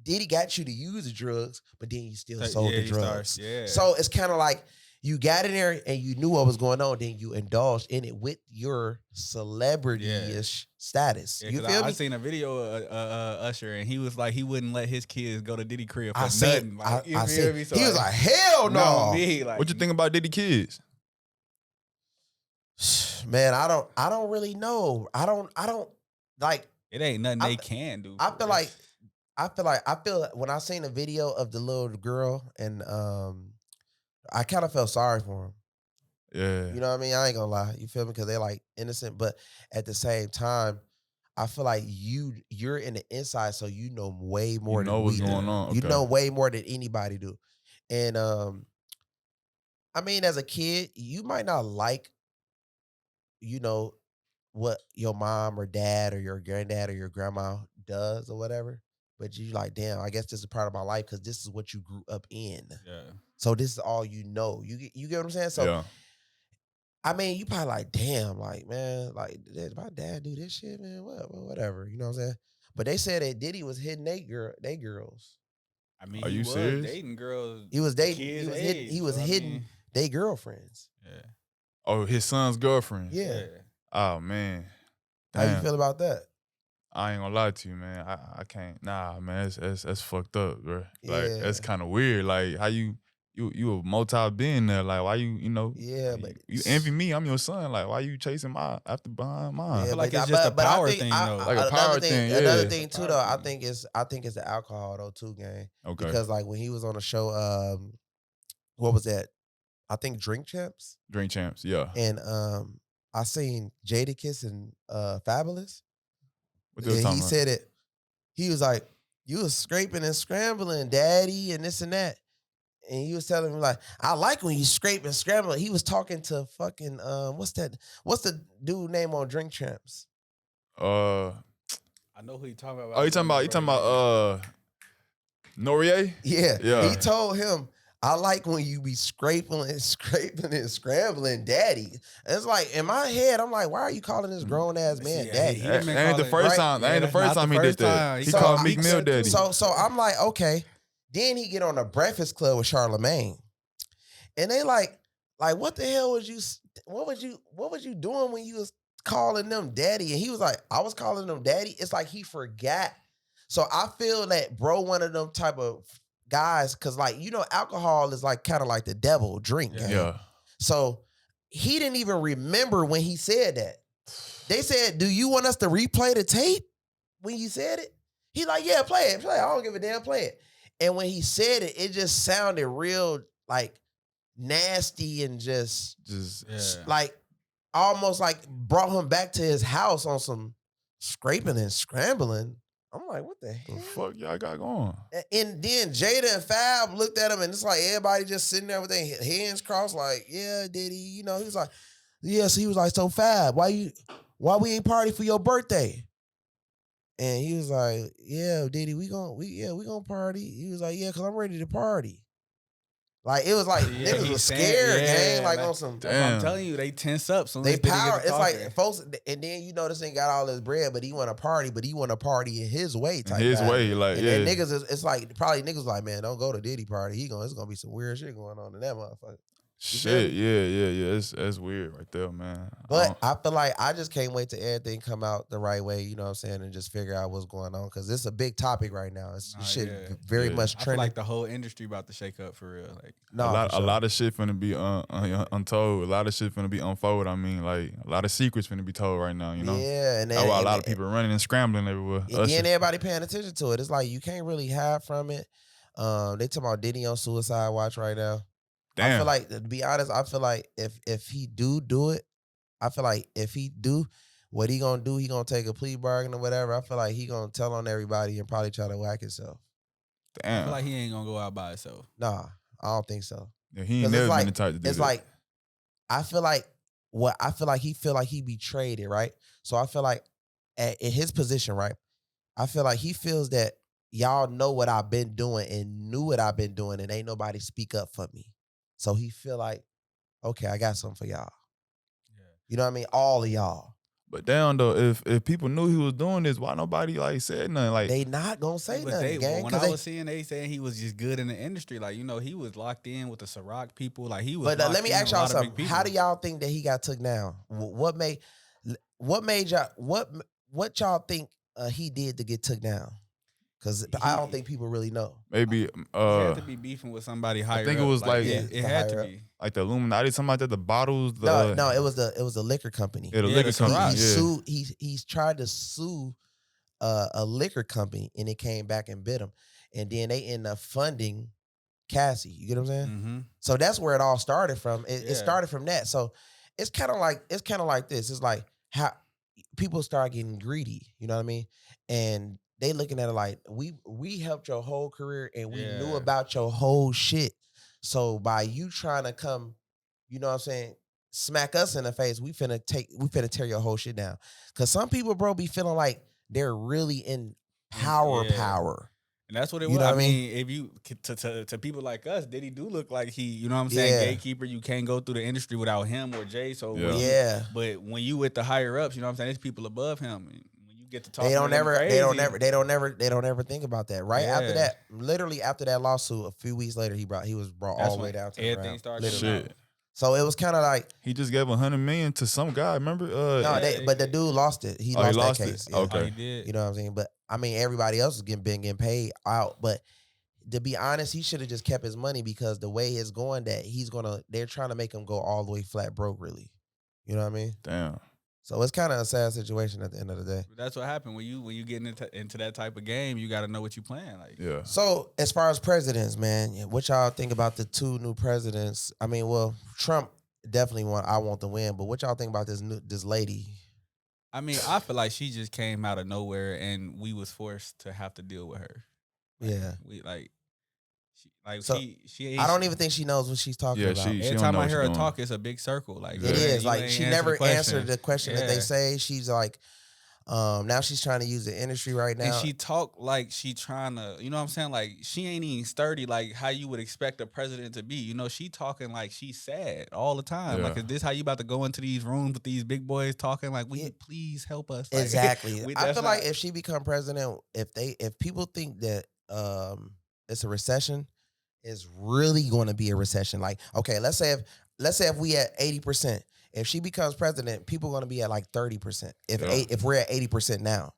Diddy got you to use the drugs, but then you still sold the drugs. So it's kind of like you got in there and you knew what was going on, then you indulged in it with your celebrity-ish status. You feel me? I seen a video of Usher, and he was like, he wouldn't let his kids go to Diddy crib for nothing. Like, he was like, hell no. What you think about Diddy kids? Man, I don't really know. I don't like. It ain't nothing they can do. I feel when I seen a video of the little girl and I kind of felt sorry for him. Yeah. You know what I mean? I ain't gonna lie. You feel me? Because they're like innocent, but at the same time, I feel like you're in the inside, so you know way more than what's we going do. on. Okay. You know way more than anybody do. And I mean, as a kid, you might not like, you know, what your mom or dad or your granddad or your grandma does or whatever. But you like, damn, I guess this is part of my life because this is what you grew up in. Yeah. So this is all you know. You get what I'm saying? So, yeah. I mean, you probably like, damn, like, man, like, did my dad do this shit, man? Whatever. You know what I'm saying? But they said that Diddy was hitting they girls. I mean, Are you serious? Dating girls. He was dating. He was hitting they girlfriends. Yeah. Oh, his son's girlfriend. Yeah. Oh man. How you feel about that? I ain't gonna lie to you, man. I can't. Nah, man. That's fucked up, bro. Like Yeah. that's kind of weird. Like how you a multi-billionaire. Like why you know? Yeah, but you envy me. I'm your son. Like why you chasing behind mine? I feel like it's just a power thing, though. Like a power thing. Another thing too, though. I think it's the alcohol though too, gang. Okay. Because like when he was on the show, what was that? I think Drink Champs. Drink Champs. Yeah. And I seen Jadakiss and Fabulous. What they was talking about? Said it. He was like, "You was scraping and scrambling, daddy, and this and that." And he was telling me like, "I like when you scrape and scramble." He was talking to fucking what's the dude name on Drink Champs? I I know who you talking about. Oh, you talking about Norier? Yeah. He told him, I like when you be scraping and scrambling daddy. And it's like, in my head, I'm like, why are you calling this grown ass man daddy? That ain't the first time. That ain't the first time he did that. He called Meek Mill daddy. So I'm like, okay. Then he get on the Breakfast Club with Charlamagne. And they like, what the hell was you doing when you was calling them daddy? And he was like, I was calling them daddy. It's like he forgot. So I feel that bro one of them type of guys, because like, you know, alcohol is like kind of like the devil drink. Yeah. So he didn't even remember when he said that. They said, do you want us to replay the tape when you said it? He like, yeah, play it. I don't give a damn, play it. And when he said it, it just sounded real like nasty and just like almost like brought him back to his house on some scraping and scrambling. I'm like, what the hell? The fuck y'all got going? And then Jada and Fab looked at him and it's like everybody just sitting there with their hands crossed like, yeah, Diddy. You know, he was like, yeah. So he was like, so Fab, why we ain't party for your birthday? And he was like, yeah, Diddy, we gonna party. He was like, yeah, because I'm ready to party. Like, it was like, niggas was scared, gang. Like, on some. Damn. I'm telling you, they tense up. So they power. It's like, folks, and then you know this ain't got all this bread, but he want to party, but he want to party in his way type. His way, like, and then niggas, it's like, probably niggas like, man, don't go to Diddy party. It's gonna be some weird shit going on in that motherfucker. Shit, yeah. That's weird right there, man. But I feel like I just can't wait till everything come out the right way, you know what I'm saying, and just figure out what's going on. Because it's a big topic right now. It's very much trending. I feel like the whole industry about to shake up for real. Like a lot of shit finna be untold. A lot of shit finna be unfolded. I mean, like, a lot of secrets finna be told right now, you know? Yeah. And that's why a lot of people running and scrambling everywhere. And everybody paying attention to it. It's like you can't really hide from it. They talking about Diddy on suicide watch right now. Damn. I feel like, to be honest, I feel like if he do it, I feel like if he do, what he gonna do, he gonna take a plea bargain or whatever. I feel like he gonna tell on everybody and probably try to whack himself. Damn. I feel like he ain't gonna go out by himself. Nah, I don't think so. Yeah, he ain't never been the type to do that. It's like, I feel like he feel like he betrayed it, right? So I feel like in his position, right? I feel like he feels that y'all know what I've been doing and knew what I've been doing and ain't nobody speak up for me. So he feel like, okay, I got something for y'all. Yeah. You know what I mean? All of y'all. But damn though, if people knew he was doing this, why nobody like said nothing? Like, they not gonna say nothing, gang. When I was seeing, they saying he was just good in the industry. Like, you know, he was locked in with the Ciroc people. Like, he was. But let me ask y'all something. How do y'all think that he got took down? What made y'all? What y'all think he did to get took down? Because I don't think people really know. Maybe he had to be beefing with somebody higher. I think it was like it had to be like the Illuminati, something like that. The bottles. No, it was the liquor company. Yeah, the liquor company. He's tried to sue a liquor company, and it came back and bit him. And then they end up funding Cassie. You get what I'm saying? Mm-hmm. So that's where it all started from. It started from that. So it's kind of like this. It's like how people start getting greedy. You know what I mean? And they looking at it like, we helped your whole career and we knew about your whole shit. So by you trying to come, you know what I'm saying, smack us in the face, we finna tear your whole shit down. Cause some people, bro, be feeling like they're really in power. And that's what it was. I mean, if you to people like us, Diddy do look like he, you know what I'm saying, gatekeeper. You can't go through the industry without him or Jay. So but when you with the higher ups, you know what I'm saying, there's people above him. Get to talk. They don't ever think about that. Right after that, literally after that lawsuit, a few weeks later, he was brought all the way down to the ground. Started. Shit. So it was kind of like he just gave $100 million to some guy. Remember? But the dude lost it. He lost that case. Yeah. Okay, he did. You know what I'm saying? But I mean, everybody else is getting paid out. But to be honest, he should have just kept his money because the way it's going, they're trying to make him go all the way flat broke. Really, you know what I mean? Damn. So it's kind of a sad situation at the end of the day. That's what happened when you get into that type of game. You got to know what you playing. Like, yeah. So as far as presidents, man, what y'all think about the two new presidents? I mean, well, Trump definitely I want to win, but what y'all think about this lady? I mean, I feel like she just came out of nowhere, and we was forced to have to deal with her. She I don't even think she knows what she's talking about. Every time I hear her talk, it's a big circle. Like it is. Like she never answered the question that they say. She's like, Now she's trying to use the industry right now. And she talk like she trying to, you know what I'm saying? Like she ain't even sturdy like how you would expect a president to be. You know, she talking like she's sad all the time. Yeah. Like, is this how you about to go into these rooms with these big boys talking like, will you please help us? Like, Exactly. I that's feel not- like if she become president, if people think that it's a recession, it's really going to be a recession. Like, okay, let's say if we at 80%. If she becomes president, people are going to be at like 30%. If we're at 80% now,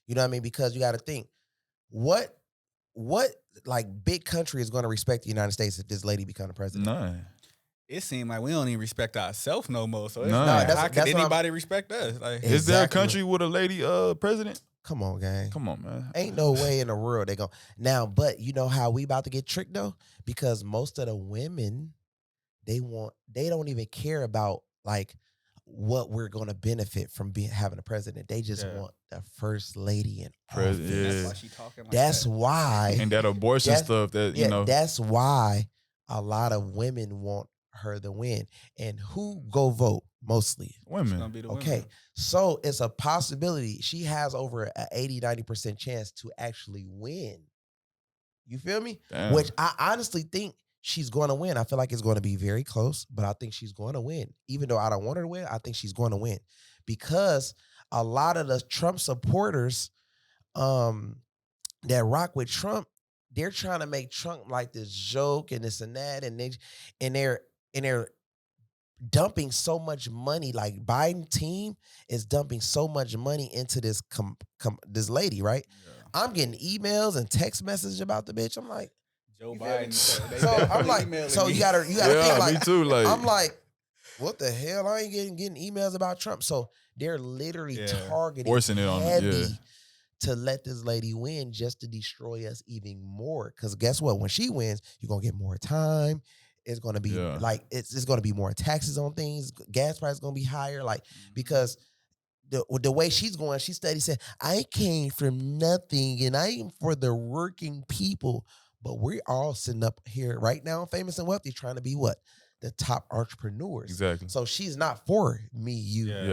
you know what I mean? Because you got to think, what like big country is going to respect the United States if this lady becomes president? None. it seemed like we don't even respect ourselves no more. So it's No, like, that's how what could I'm- anybody respect us? Like, Exactly. Is there a country with a lady president? Come on, gang. Come on, man. Ain't no way in the world they go now. But you know how we about to get tricked though, because most of the women they don't even care about like what we're going to benefit from having a president. They just want the first lady in office. that's why she talking like That's that. why. And that abortion stuff that, you know. That's why a lot of women want her to win. And who go vote? Mostly It's gonna Women. be the okay. women. So it's a possibility. She has over an 80-90% chance to actually win. You feel me? Damn. Which I honestly think she's going to win. I feel like it's going to be very close, but I think she's going to win. Even though I don't want her to win, I think she's going to win. Because a lot of the Trump supporters that rock with Trump, they're trying to make Trump like this joke and this and that, and they're dumping so much money. Like Biden team is dumping so much money into this this lady, right? Yeah. I'm getting emails and text messages about the bitch. I'm like, Joe you feel me? Biden. So I'm like, so you gotta Yeah, think like, me too. Like, I'm like, what the hell? I ain't getting emails about Trump. So they're literally targeting forcing it on heavy to let this lady win just to destroy us even more. Because guess what? When she wins, you're gonna get more time. It's gonna be like it's gonna be more taxes on things. Gas price is gonna be higher. Like because the way she's going, she steady said, I came from nothing and I am for the working people. But we're all sitting up here right now, famous and wealthy, trying to be what? The top entrepreneurs. Exactly. So she's not for me, you, Yeah. you.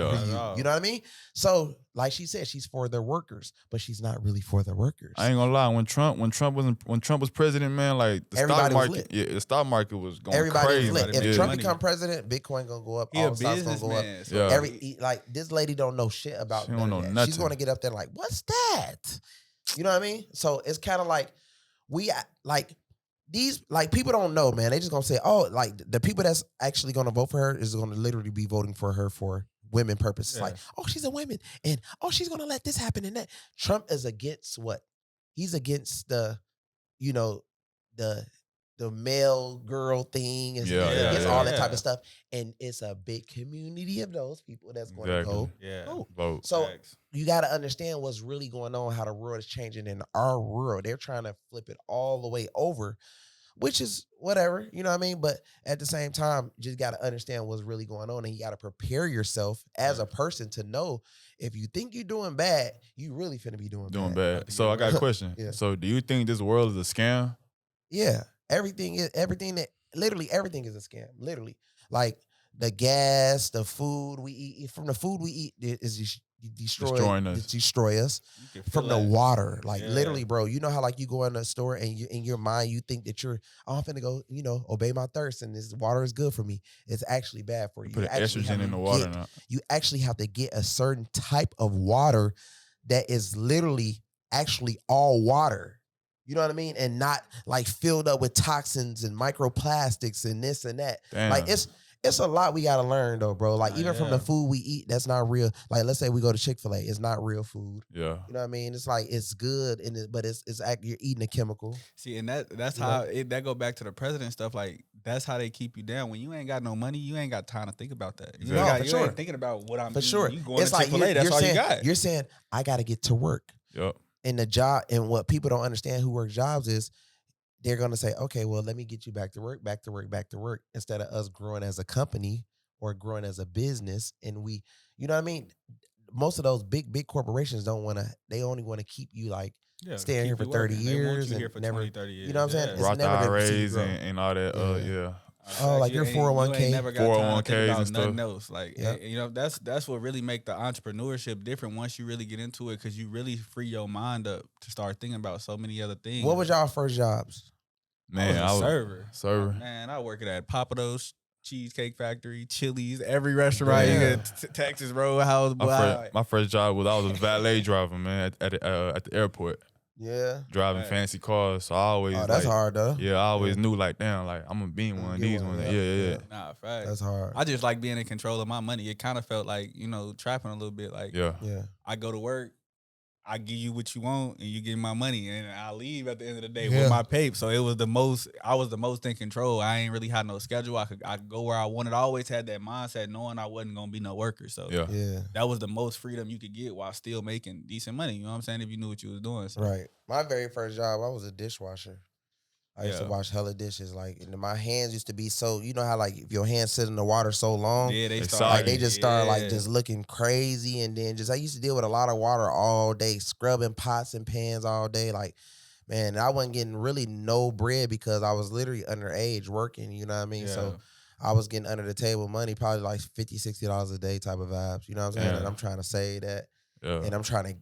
You know what I mean? So, like she said, she's for the workers, but she's not really for the workers. I ain't gonna lie. When Trump was president, man, like the Everybody stock was market, lit. the stock market was going Everybody crazy. was lit. Everybody If made Trump money. become president, Bitcoin gonna go up. He a All stocks gonna go up. businessman. So Yeah. Like this lady don't know shit about She don't know that. She's nothing. gonna get up there like, what's that? You know what I mean? So it's kind of like these people don't know, man. They just gonna say, oh, like the people that's actually gonna vote for her is gonna literally be voting for her for women purposes. Yeah. Like, oh, she's a woman, and oh, she's gonna let this happen and that. Trump is against what? He's against the male girl thing and against all that type of stuff. And it's a big community of those people that's going to go. Yeah. vote. Vote. So Facts. you got to understand what's really going on, how the world is changing in our world. They're trying to flip it all the way over, which is whatever, you know what I mean? But at the same time, you just got to understand what's really going on, and you got to prepare yourself as a person to know if you think you're doing bad, you really finna be doing bad. So I got a question. Yeah. So do you think this world is a scam? Yeah, everything is literally everything is a scam. Literally, like the gas, the food we eat. From the food we eat is Destroying us. destroy us. You can From feel the that. water, like Yeah. literally, bro. You know how like you go in the store and you in your mind you think that I'm finna go, obey my thirst and this water is good for me. It's actually bad for you. Put You an actually have estrogen in to the water get- now. You actually have to get a certain type of water that is literally actually all water. You know what I mean? And not like filled up with toxins and microplastics and this and that. Damn. Like it's a lot we gotta learn though, bro. Like even from the food we eat, that's not real. Like let's say we go to Chick-fil-A, it's not real food. Yeah. You know what I mean? It's like it's good, but it's you're eating a chemical. See, and that's You how know? that go back to the president stuff. Like that's how they keep you down. When you ain't got no money, you ain't got time to think about that. You, No, ain't, got, for you sure. ain't thinking about what I'm For eating. sure. You going It's to like Chick-fil-A, that's all saying, you got. You're saying I gotta get to work. Yep. And the job, and what people don't understand who work jobs is they're gonna say, okay, well, let me get you back to work, instead of us growing as a company or growing as a business. And we, you know what I mean? Most of those big corporations they only want to keep you like staying keep here for you 30 working. They want years you here and for never, 20, 30 years. you know what I'm saying? Yeah. It's Roth never to see you IRAs grow. and all that. Yeah. Yeah. Oh, like your You 401k? ain't never got time to think 401ks about and nothing stuff. else. Like, Yep. you know, that's what really make the entrepreneurship different once you really get into it, because you really free your mind up to start thinking about so many other things. What was y'all first jobs? Man, I was a server. Server. Man, I worked at Papados, Cheesecake Factory, Chili's, every restaurant you Yeah. get, Texas Roadhouse. Boy, My first job was I was a valet driver, man, at the airport, Yeah. driving Right. fancy cars. So I always Oh, that's like, hard though. yeah, I always Yeah. knew like, damn, like I'm gonna be in one of Get these one, ones. yeah, Yeah. nah, fact. That's hard. I just like being in control of my money. It kind of felt like, you know, trapping a little bit. Like, Yeah. Yeah. I go to work, I give you what you want, and you give me my money, and I leave at the end of the day Yeah. with my pape. So it was I was the most in control. I ain't really had no schedule. I could go where I wanted. I always had that mindset, knowing I wasn't gonna be no worker. So Yeah. Yeah. that was the most freedom you could get while still making decent money. You know what I'm saying? If you knew what you was doing. So. Right. My very first job, I was a dishwasher. I used to Yeah. wash hella dishes, like, and my hands used to be so, you know how like if your hands sit in the water so long, Yeah, they They start. like they just start like yeah. just looking crazy, and then just I used to deal with a lot of water all day, scrubbing pots and pans all day, like. Man, I wasn't getting really no bread because I was literally underage working, you know what I mean? So Yeah. I was getting under the table money, probably like $50, $60 a day type of vibes, you know what I'm saying? Yeah. And I'm trying to save that. Yeah. And I'm trying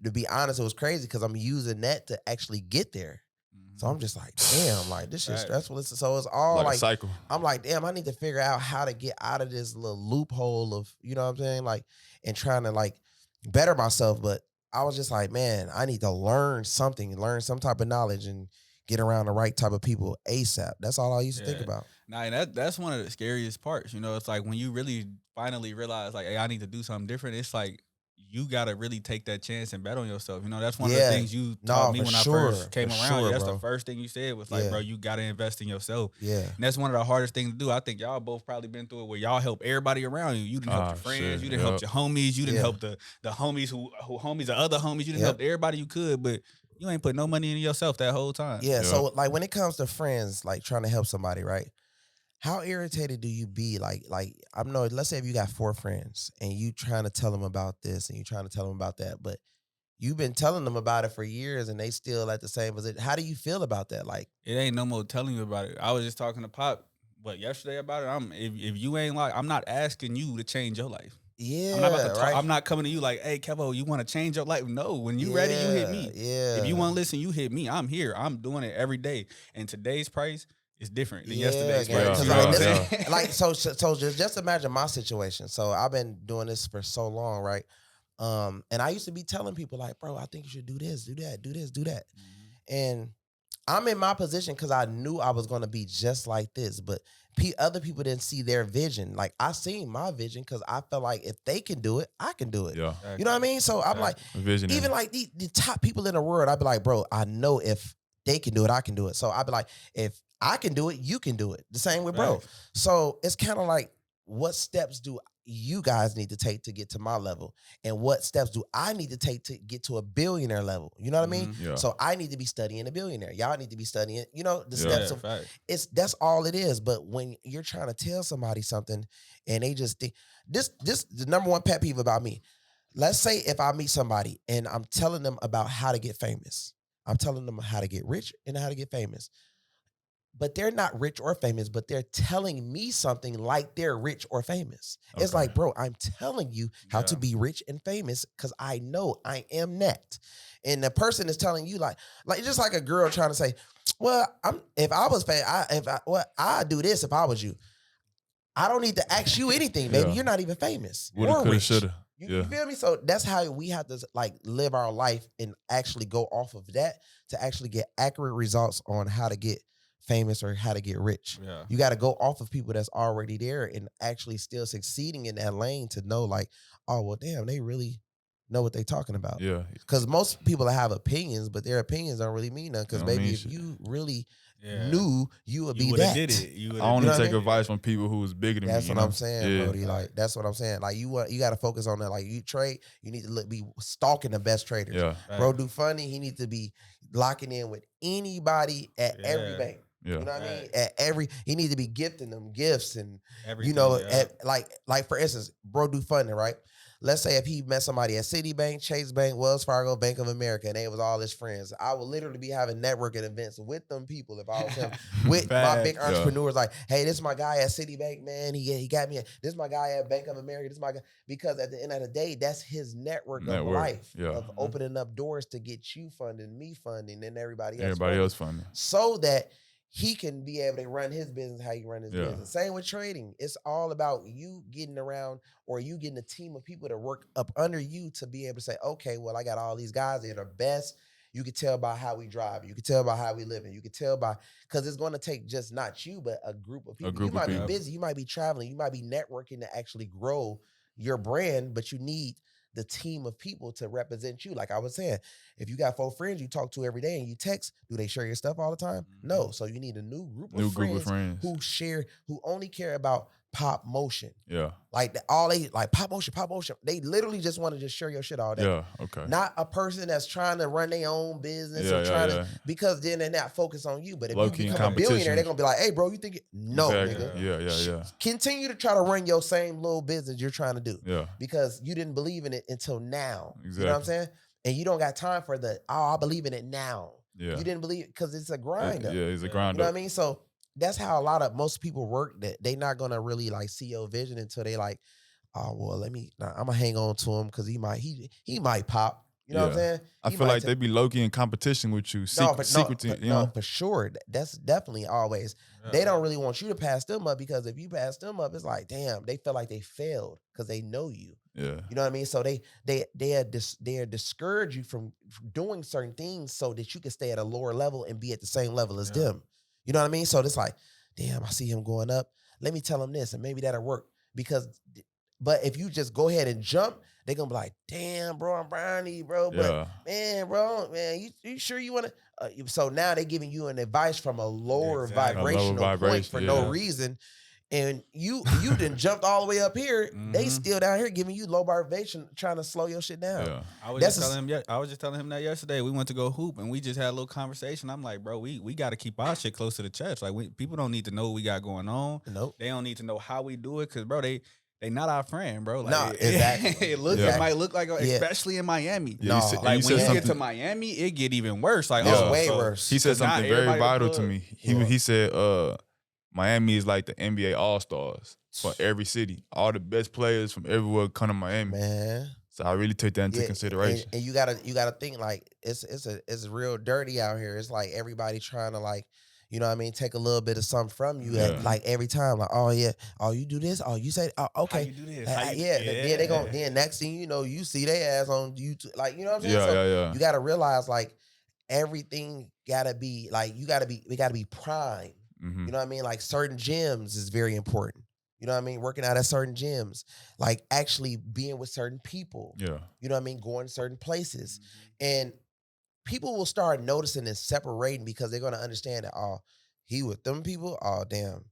to be honest, it was crazy because I'm using that to actually get there. So I'm just like, damn, like this shit's Right. stressful. So it's all Like a like, cycle. I'm like, damn, I need to figure out how to get out of this little loophole of, you know what I'm saying? Like, and trying to like better myself. But I was just like, man, I need to learn something, learn some type of knowledge and get around the right type of people ASAP. That's all I used to think Yeah. about. Nah, and that's one of the scariest parts. You know, it's like when you really finally realize, like, hey, I need to do something different. It's like you gotta really take that chance and bet on yourself. You know, that's one of the Yeah. things you No, taught me for when sure. I first came For around. sure, That's bro. the first thing you said was like, Yeah. bro, you gotta invest in yourself. Yeah. And that's one of the hardest things to do. I think y'all both probably been through it where y'all help everybody around you. You didn't help your friends, shit, you didn't help your homies, you didn't Yeah. help the homies who homies of other homies. You didn't Yep. help everybody you could, but you ain't put no money into yourself that whole time. Yeah. Yeah. So like when it comes to friends, like trying to help somebody, right? How irritated do you be? Like I know, let's say if you got 4 friends and you trying to tell them about this and you trying to tell them about that, but you've been telling them about it for years and they still at the same position. How do you feel about that? Like, It ain't no more telling you about it. I was just talking to Pop, yesterday about it. If you ain't like, I'm not asking you to change your life. yeah, I'm not about to talk. right? I'm not coming to you like, hey, Kevo, you want to change your life? No, when you ready, you hit me. Yeah. If you want to listen, you hit me. I'm here. I'm doing it every day. And today's price is different than yesterday's gang, price. 'cause You know like, what I'm this- saying? like so just imagine my situation. So I've been doing this for so long, right? And I used to be telling people like, bro, I think you should do this, do that, do this, do that. And I'm in my position because I knew I was going to be just like this, but other people didn't see their vision. Like I seen my vision because I felt like if they can do it, I can do it. Yeah. You know what I mean? So I'm like, Visionary. even like the top people in the world, I'd be like, bro, I know if they can do it, I can do it. So I'd be like, if I can do it, you can do it. The same with bro. Right. So it's kind of like, what steps do you guys need to take to get to my level? And what steps do I need to take to get to a billionaire level? You know what I mean? Yeah. So I need to be studying a billionaire. Y'all need to be studying, the Yeah. steps of fact. that's all it is. But when you're trying to tell somebody something and they just think this the number one pet peeve about me. Let's say if I meet somebody and I'm telling them about how to get famous. I'm telling them how to get rich and how to get famous. But they're not rich or famous, but they're telling me something like they're rich or famous. It's Okay. like, bro, I'm telling you how to Yeah. be rich and famous because I know I am that. And the person is telling you like just like a girl trying to say, well, if I was famous, I'd do this if I was you. I don't need to ask you anything, baby. Yeah. You're not even famous. Woulda, or coulda, rich. shoulda. You Yeah. feel me? So that's how we have to like live our life and actually go off of that to actually get accurate results on how to get famous or how to get rich. Yeah. You got to go off of people that's already there and actually still succeeding in that lane to know like, oh, well, damn, they really know what they talking about. Yeah. Because most people have opinions, but their opinions don't really mean nothing. Because They don't baby, mean if shit. you really Yeah. knew, you would You be woulda that. did it. You I woulda only You know what I take mean? advice from people who is bigger than That's me. what I'm saying, Yeah. Brody. Like that's what I'm saying. Like you got to focus on that. Like you trade, you need to be stalking the best traders. Yeah. Right. Bro, do funny. He needs to be locking in with anybody at every Yeah. bank. Yeah. You know what I mean? Right. He needs to be gifting them gifts and Everything, you know, yeah. like for instance, bro do funding, right? Let's say if he met somebody at Citibank, Chase Bank, Wells Fargo, Bank of America, and they was all his friends, I would literally be having networking events with them people if I was him, with my big Facts. entrepreneurs. Like, hey, this is my guy at Citibank, man. He got me. This is my guy at Bank of America. This is my guy. Because at the end of the day, that's his network of life Yeah. of opening up doors to get you funding, me funding, and everybody else funding. so that he can be able to run his business how you run his business. Same with trading. It's all about you getting around or you getting a team of people to work up under you to be able to say, okay, well, I got all these guys. They're the best. You can tell by how we drive. You can tell by how we live. You can tell by, because it's going to take just not you, but a group of people. You might be busy. You might be traveling. You might be networking to actually grow your brand, but you need the team of people to represent you. Like I was saying, if you got 4 friends you talk to every day and you text, do they share your stuff all the time? No. So you need a new group of friends who only care about Popmotion. Yeah. Like Popmotion. They literally just want to just share your shit all day. Yeah. Okay. Not a person that's trying to run their own business or trying to, because then they're not focused on you. But if you become a billionaire, they're gonna be like, hey, bro, you think no, nigga. Yeah. Continue to try to run your same little business you're trying to do. Yeah. Because you didn't believe in it until now. Exactly. You know what I'm saying? And you don't got time for I believe in it now. Yeah. You didn't believe because it's a grind up. Yeah, it's a grind up. You know what I mean? So that's how most people work, that they not gonna really like see your vision until they like, oh well, I'm gonna hang on to him because he might pop. You know what I'm saying? I feel like they be low-key in competition with you. For sure. That's definitely always. Yeah. They don't really want you to pass them up, because if you pass them up, it's like, damn, they feel like they failed because they know you. Yeah. You know what I mean? So they discourage you from doing certain things so that you can stay at a lower level and be at the same level as them. You know what I mean? So it's like, damn, I see him going up. Let me tell him this, and maybe that'll work. But if you just go ahead and jump, they're going to be like, damn, bro, I'm Brownie, bro. But, man, you sure you want to? So now they're giving you an advice from a lower vibrational point for no reason. And you done jumped all the way up here. They still down here giving you low vibration, trying to slow your shit down. Yeah. I was just telling him that yesterday. We went to go hoop and we just had a little conversation. I'm like, bro, we got to keep our shit close to the chest. Like, people don't need to know what we got going on. Nope. They don't need to know how we do it, because, bro, they not our friend, bro. Like, no, exactly. It might look like, especially in Miami. Yeah, no, like when you get to Miami, it get even worse. Like, way worse. He said something very vital to me. He said, Miami is like the NBA All-Stars for every city. All the best players from everywhere come to Miami. Man. So I really take that into consideration. And you gotta think, like, it's real dirty out here. It's like everybody trying to, like, you know what I mean, take a little bit of something from you at, like, every time. Like, oh yeah, oh you do this, oh you say, oh okay, how you do this? Then they go. Then next thing you know, you see their ass on YouTube. Like, you know what I'm saying? Yeah. You gotta realize, like, everything gotta be like, we gotta be prime. Mm-hmm. You know what I mean? Like, certain gyms is very important. You know what I mean? Working out at certain gyms, like actually being with certain people. Yeah. You know what I mean? Going to certain places. And people will start noticing and separating, because they're going to understand that, oh, he with them people, oh, damn.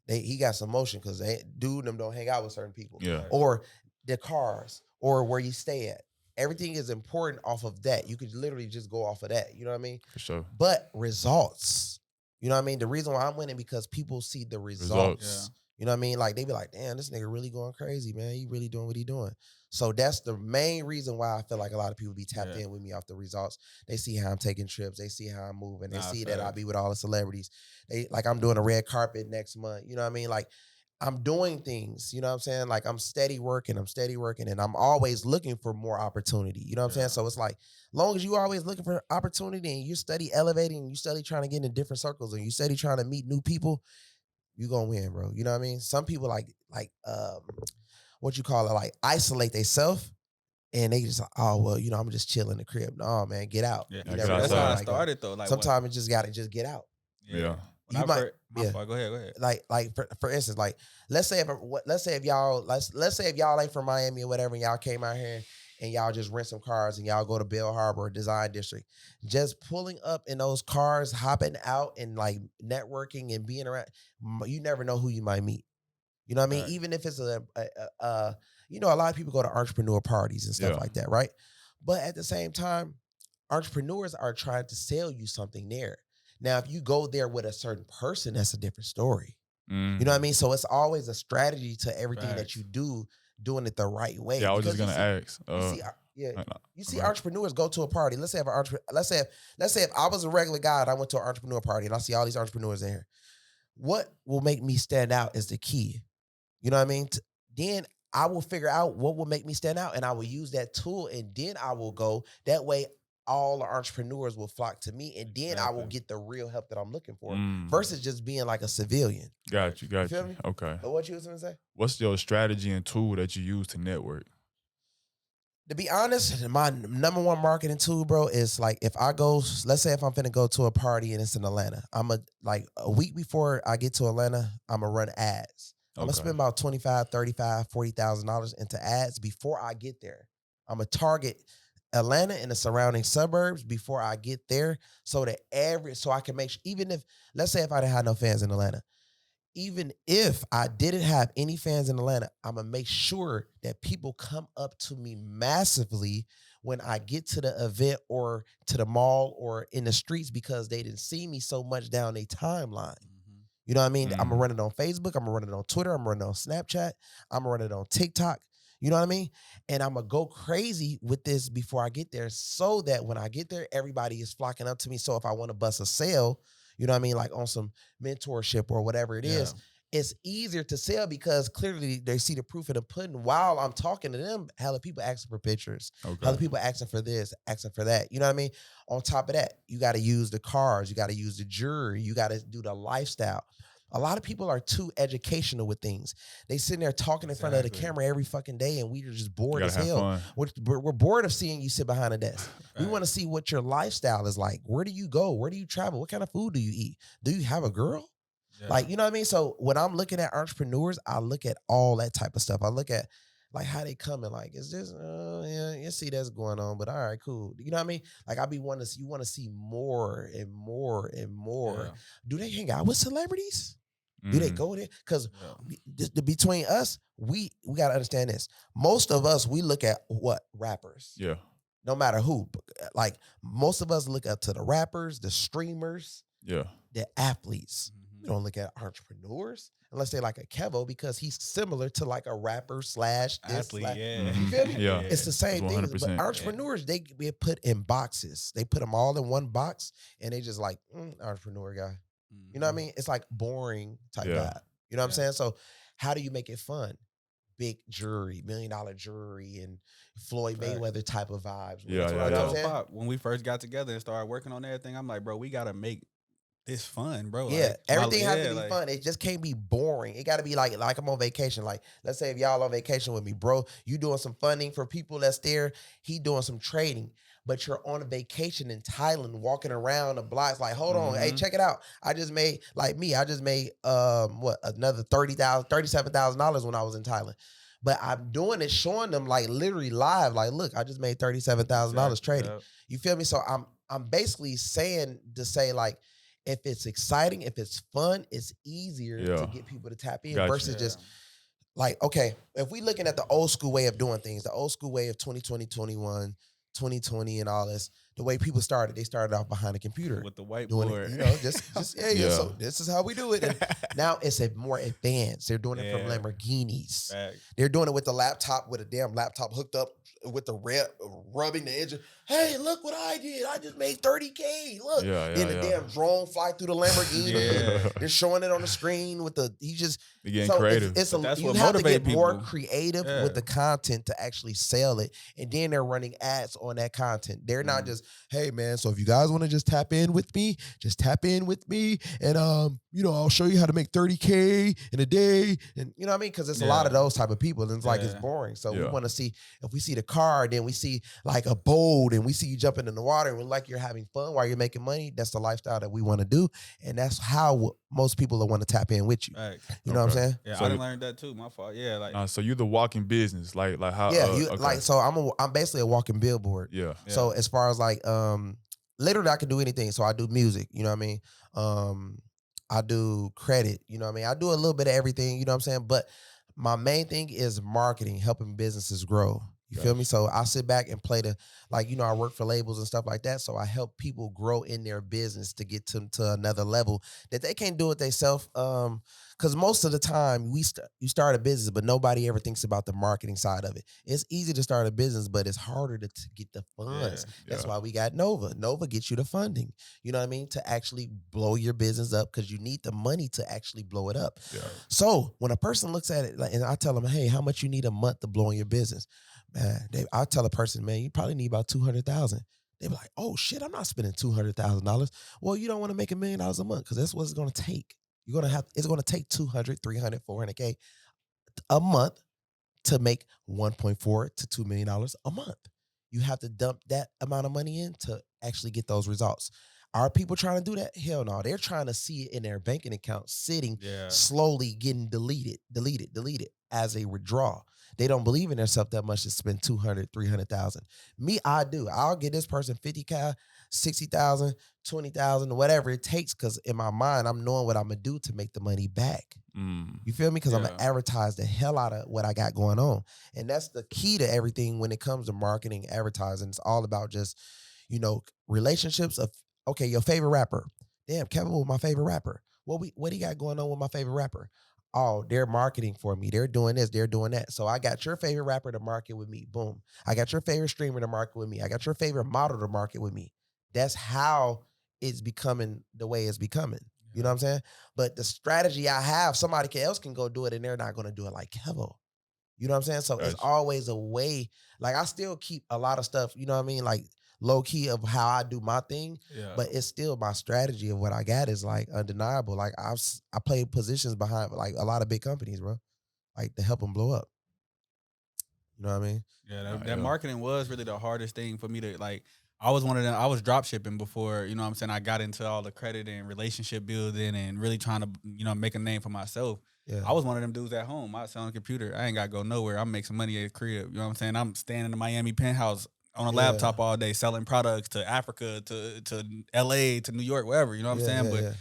He got some motion, because them don't hang out with certain people. Yeah. Or the cars, or where you stay at. Everything is important off of that. You could literally just go off of that. You know what I mean? For sure. But results. You know what I mean? The reason why I'm winning, because people see the results. Yeah. You know what I mean? Like, they be like, damn, this nigga really going crazy, man. He really doing what he doing. So that's the main reason why I feel like a lot of people be tapped in with me off the results. They see how I'm taking trips. They see how I'm moving. They see that I be with all the celebrities. Like, I'm doing a red carpet next month. You know what I mean? Like, I'm doing things, you know what I'm saying? Like, I'm steady working, and I'm always looking for more opportunity. You know what I'm saying? So it's like, long as you always looking for opportunity, and you study elevating, and you study trying to get in different circles, and you study trying to meet new people, you gonna win, bro. You know what I mean? Some people what you call it, like, isolate themselves, and they just like, oh well, you know, I'm just chilling in the crib. No, man, get out. Yeah, that's how I started though. Like, sometimes it just gotta get out. Yeah. You might, go ahead. Like for instance, like, let's say if y'all ain't from Miami or whatever, and y'all came out here and y'all just rent some cars and y'all go to Bell Harbor or Design District, just pulling up in those cars, hopping out and like networking and being around, you never know who you might meet. You know what I mean? Right. Even if it's you know, a lot of people go to entrepreneur parties and stuff like that, right? But at the same time, entrepreneurs are trying to sell you something there. Now, if you go there with a certain person, that's a different story. Mm. You know what I mean? So it's always a strategy to everything that Facts. you do, doing it the right way. Yeah, I was just Because gonna ask. you see entrepreneurs go to a party. Let's say if I was a regular guy and I went to an entrepreneur party and I see all these entrepreneurs in here. What will make me stand out is the key. You know what I mean? Then I will figure out what will make me stand out and I will use that tool and then I will go. That way, all the entrepreneurs will flock to me and then I will Exactly. get the real help that I'm looking for Mm. versus just being like a civilian. Got you. feel me? Okay. But what you was going to say? What's your strategy and tool that you use to network? To be honest, my number one marketing tool, bro, is like if I go, let's say if I'm finna go to a party and it's in Atlanta, like a week before I get to Atlanta, I'm gonna run ads. I'm gonna spend about $25,000, $35,000, $40,000 into ads before I get there. I'm gonna target Atlanta and the surrounding suburbs before I get there, so I can make sure, even if, let's say if I didn't have no fans in Atlanta, even if I didn't have any fans in Atlanta, I'm gonna make sure that people come up to me massively when I get to the event or to the mall or in the streets because they didn't see me so much down their timeline. You know what I mean? I'm gonna run it on Facebook, I'm gonna run it on Twitter, I'm gonna run it on Snapchat, I'm gonna run it on TikTok. You know what I mean? And I'm gonna go crazy with this before I get there so that when I get there, everybody is flocking up to me. So if I want to bust a sale, you know what I mean? Like on some mentorship or whatever it is, it's easier to sell because clearly they see the proof of the pudding while I'm talking to them. Hella people asking for pictures. Hella people asking for this, asking for that. You know what I mean? On top of that, you got to use the cars. You got to use the jewelry. You got to do the lifestyle. A lot of people are too educational with things. They sitting there talking in front of the camera every fucking day and we are just bored as hell. We're bored of seeing you sit behind a desk. We want to see what your lifestyle is like. Where do you go? Where do you travel? What kind of food do you eat? Do you have a girl? Yeah. Like, you know what I mean? So when I'm looking at entrepreneurs, I look at all that type of stuff. I look at like how they coming. Like, is this, yeah, you see that's going on, but all right, cool. You know what I mean? Like you want to see more and more and more. Yeah. Do they hang out with celebrities? Do they go there? Because between us, we got to understand this. Most of us, we look at what? Rappers. Yeah. No matter who. Like, most of us look up to the rappers, the streamers, the athletes. We don't look at entrepreneurs unless they're like a Kevo because he's similar to like a rapper / athlete. You feel me? Yeah. It's the same thing. But entrepreneurs, they get put in boxes. They put them all in one box and they just like, entrepreneur guy. You know what I mean? It's like boring type vibe. You know what I'm saying? So how do you make it fun? Big jewelry, $1 million jewelry, and Floyd Mayweather type of vibes. When we first got together and started working on everything, I'm like, bro, we got to make this fun, bro. Yeah, like, everything has to be fun. It just can't be boring. It got to be like I'm on vacation. Like, let's say if y'all on vacation with me, bro, you doing some funding for people that's there. He doing some trading. But you're on a vacation in Thailand, walking around the blocks. Like, hold on, hey, check it out. I just made another $37,000 when I was in Thailand. But I'm doing it, showing them like literally live. Like, look, I just made $37,000 trading. Yep. You feel me? So I'm basically saying to say like, if it's exciting, if it's fun, it's easier to get people to tap in versus just like, okay, if we looking at the old school way of doing things, the old school way of 2020, 2020 and all this, the way people started, they started off behind a computer with the whiteboard. You know, just so this is how we do it. And now it's a more advanced. They're doing it from Lamborghinis. Right. They're doing it with the laptop, with a damn laptop hooked up with the rubbing the edge. Hey, look what I did. I just made $30K. Look. Then the damn drone fly through the Lamborghini. They're showing it on the screen with the getting creative. That's you what have to get people. More creative with the content to actually sell it. And then they're running ads on that content. They're not just, hey man, so if you guys want to just tap in with me, just tap in with me. And I'll show you how to make $30K in a day. And you know what I mean? Because it's a lot of those type of people. And it's like it's boring. So we want to see, if we see the car, then we see like a boat and we see you jumping in the water and we're like you're having fun while you're making money. That's the lifestyle that we want to do. And that's how most people will want to tap in with you. Right. You know what I'm saying? Yeah, so I learned that too. My fault. Yeah, like so you're the walking business, like how? Like so I'm basically a walking billboard. Yeah. So as far as like literally I can do anything. So I do music. You know what I mean? I do credit. You know what I mean? I do a little bit of everything. You know what I'm saying? But my main thing is marketing, helping businesses grow. You feel me? So I sit back and play like, you know, I work for labels and stuff like that. So I help people grow in their business to get to another level that they can't do it themselves. Because most of the time you start a business, but nobody ever thinks about the marketing side of it. It's easy to start a business, but it's harder to get the funds. That's why we got Nova. Nova gets you the funding, you know what I mean, to actually blow your business up, because you need the money to actually blow it up. Yeah. So when a person looks at it, and I tell them, hey, how much you need a month to blow in your business? Man, I'll tell a person, man, you probably need about 200,000. They be like, oh shit, I'm not spending $200,000. Well, you don't want to make $1 million a month, because that's what it's going to take. It's going to take 200, 300, 400K a month to make 1.4 to $2 million a month. You have to dump that amount of money in to actually get those results. Are people trying to do that? Hell no. They're trying to see it in their banking account sitting, slowly getting deleted as a withdrawal. They don't believe in themselves that much to spend 200, 300,000. Me, I do. I'll get this person 50K, 60,000, 20,000, whatever it takes, because in my mind, I'm knowing what I'm going to do to make the money back. You feel me? Because I'm going to advertise the hell out of what I got going on. And that's the key to everything when it comes to marketing, advertising. It's all about just, you know, relationships of, okay, your favorite rapper. Damn, Kevo was my favorite rapper. What do you got going on with my favorite rapper? Oh, they're marketing for me. They're doing this, they're doing that. So I got your favorite rapper to market with me. Boom. I got your favorite streamer to market with me. I got your favorite model to market with me. That's how it's becoming the way it's becoming. You know what I'm saying? But the strategy I have, somebody else can go do it, and they're not going to do it like Kevo. You know what I'm saying? So it's always a way. Like, I still keep a lot of stuff, you know what I mean? Like, low key of how I do my thing, but it's still my strategy of what I got is like undeniable. Like, I play positions behind like a lot of big companies, bro, like to help them blow up. You know what I mean? Yeah, that marketing was really the hardest thing for me to like. I was one of them. I was drop shipping before, you know what I'm saying? I got into all the credit and relationship building and really trying to, you know, make a name for myself. Yeah. I was one of them dudes at home. I sat on the computer. I ain't got to go nowhere. I'm making some money at the crib. You know what I'm saying? I'm staying in the Miami penthouse on a laptop all day, selling products to Africa, to LA, to New York, wherever, you know what I'm saying?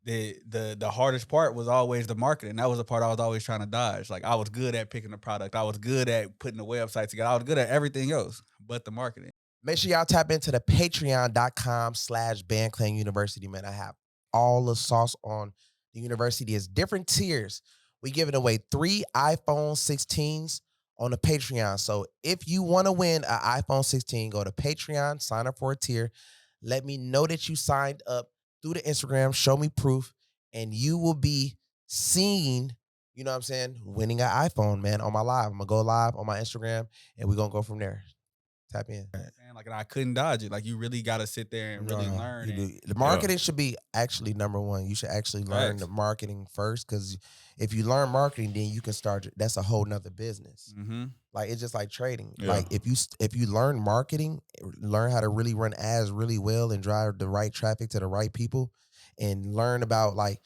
But the hardest part was always the marketing. That was the part I was always trying to dodge. Like, I was good at picking the product. I was good at putting the website together. I was good at everything else but the marketing. Make sure y'all tap into the patreon.com/BandClan University, man. I have all the sauce on the university. It's different tiers. We giving away 3 iPhone 16s on the Patreon. So if you want to win an iPhone 16, go to Patreon, sign up for a tier. Let me know that you signed up through the Instagram. Show me proof, and you will be seen, you know what I'm saying, winning an iPhone, man, on my live. I'm going to go live on my Instagram, and we're going to go from there. Tap in. Like, I couldn't dodge it. Like, you really got to sit there and really learn. The marketing should be actually number one. You should actually learn the marketing first, because if you learn marketing, then you can start. That's a whole nother business. Like, it's just like trading. Like, if you learn marketing, learn how to really run ads really well and drive the right traffic to the right people, and learn about like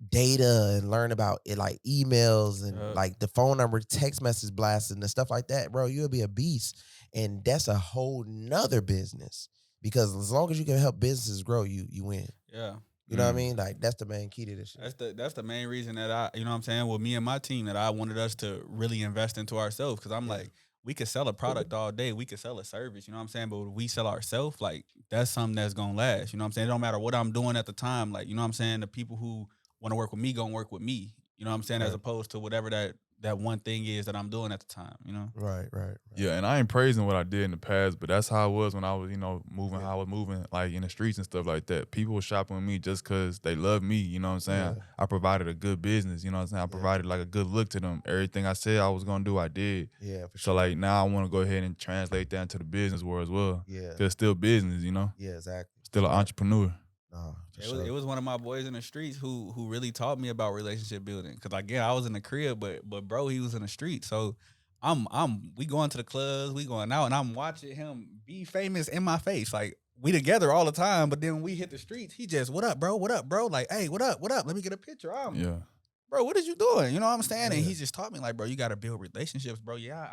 data and learn about it, like emails and like the phone number, text message blasts and the stuff like that, bro, you'll be a beast. And that's a whole nother business, because as long as you can help businesses grow, you win. Yeah. You know what I mean? Like, that's the main key to this shit. That's the main reason that I, you know what I'm saying, with me and my team, that I wanted us to really invest into ourselves. Because I'm like, we could sell a product all day. We could sell a service, you know what I'm saying? But when we sell ourselves, like, that's something that's going to last. You know what I'm saying? It don't matter what I'm doing at the time. Like, you know what I'm saying? The people who want to work with me going to work with me. You know what I'm saying? As opposed to whatever that one thing is that I'm doing at the time, you know? Right. Yeah, and I ain't praising what I did in the past, but that's how I was when I was, you know, moving, how I was moving, like, in the streets and stuff like that. People were shopping with me just because they love me, you know what I'm saying? Yeah. I provided a good business, you know what I'm saying? I provided, like, a good look to them. Everything I said I was going to do, I did. Yeah, for sure. So, like, now I want to go ahead and translate that into the business world as well. Yeah. Because it's still business, you know? Yeah, exactly. Still an entrepreneur. It was one of my boys in the streets who really taught me about relationship building. Cause again, I was in the crib, but bro, he was in the street. So we going to the clubs, we going out, and I'm watching him be famous in my face. Like, we together all the time, but then when we hit the streets, he just, what up, bro? What up, bro? Like, hey, what up? Let me get a picture. Bro, what is you doing? You know what I'm saying? And he just taught me, like, bro, you got to build relationships, bro. Yeah,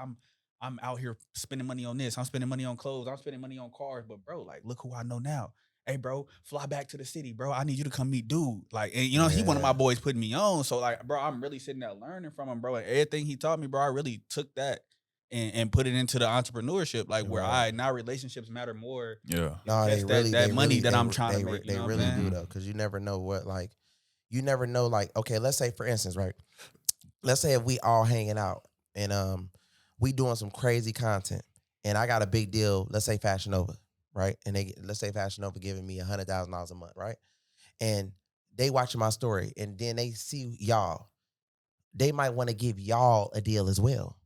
I'm out here spending money on this. I'm spending money on clothes. I'm spending money on cars. But bro, like, look who I know now. Hey, bro, fly back to the city, bro. I need you to come meet dude. Like, and you know, he one of my boys putting me on. So, like, bro, I'm really sitting there learning from him, bro. And everything he taught me, bro, I really took that and put it into the entrepreneurship, like where now relationships matter more. Yeah. No, they That's really that they money really, that they, I'm trying they, to make. They You know what really I'm do saying? though, because you never know what you never know okay, let's say for instance, right? Let's say if we all hanging out and we doing some crazy content and I got a big deal, let's say Fashion Nova, right? And let's say Fashion Nova giving me $100,000 a month, right? And they watching my story and then they see y'all, they might want to give y'all a deal as well.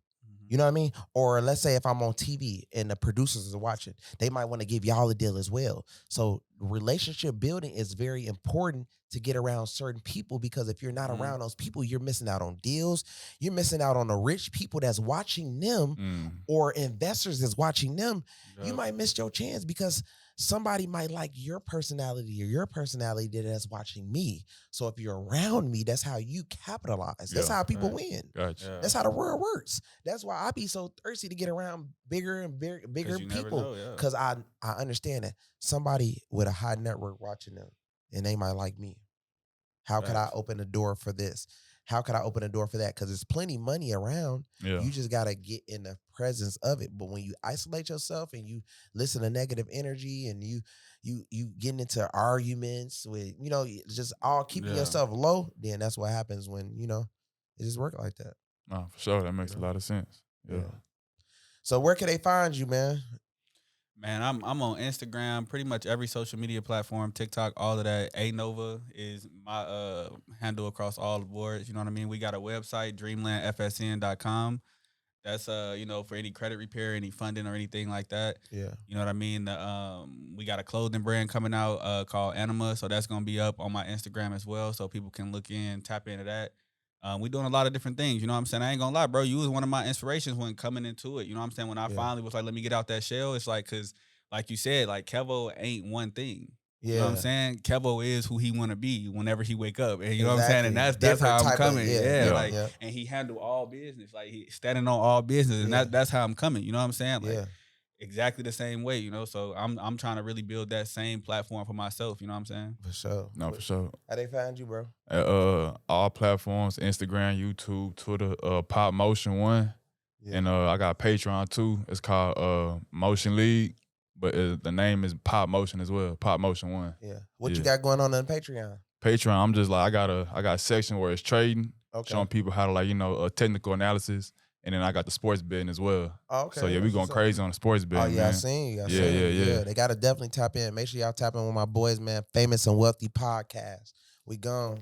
You know what I mean? Or let's say if I'm on TV and the producers are watching, they might want to give y'all a deal as well. So relationship building is very important to get around certain people, because if you're not around those people, you're missing out on deals. You're missing out on the rich people that's watching them or investors that's watching them. You might miss your chance because somebody might like your personality or your personality that's watching me. So if you're around me, that's how you capitalize. That's how people win. Gotcha. That's how the world works. That's why I be so thirsty to get around bigger and bigger people, because I understand that somebody with a high network watching them and they might like me. How could I open the door for this? How could I open the door for that? Because there's plenty money around. Yeah. You just gotta get in the presence of it. But when you isolate yourself and you listen to negative energy and you getting into arguments with, just all keeping yourself low, then that's what happens when, it just work like that. No, for sure. That makes a lot of sense. Yeah. So where can they find you, man? Man, I'm on Instagram, pretty much every social media platform, TikTok, all of that. Ayenovaa is my handle across all the boards. You know what I mean? We got a website, dreamlandfsn.com. That's for any credit repair, any funding or anything like that. Yeah. You know what I mean? We got a clothing brand coming out called Ayenovaa, so that's gonna be up on my Instagram as well, so people can look in, tap into that. We doing a lot of different things. You know what I'm saying? I ain't gonna lie, bro. You was one of my inspirations when coming into it. You know what I'm saying? When I finally was like, let me get out that shell. It's like, cause like you said, like Kevo ain't one thing. Yeah. You know what I'm saying? Kevo is who he want to be whenever he wake up. And you know what I'm saying? And that's how I'm coming. And he handle all business. Like he standing on all business. And that's how I'm coming. You know what I'm saying? Like exactly the same way, So I'm trying to really build that same platform for myself. You know what I'm saying? For sure. No, for sure. How they find you, bro? All platforms, Instagram, YouTube, Twitter, Popmotion 1. Yeah. And I got Patreon too. It's called Motion League. But the name is Popmotion as well. Popmotion 1. Yeah. What you got going on Patreon? Patreon, I'm just like, I got a section where it's trading, showing people how to technical analysis, and then I got the sports betting as well. Oh, okay. So yeah, we going crazy on the sports betting. Oh yeah, man. I seen you. Yeah. They gotta definitely tap in. Make sure y'all tap in with my boys, man. Famous and Wealthy Podcast. We gone.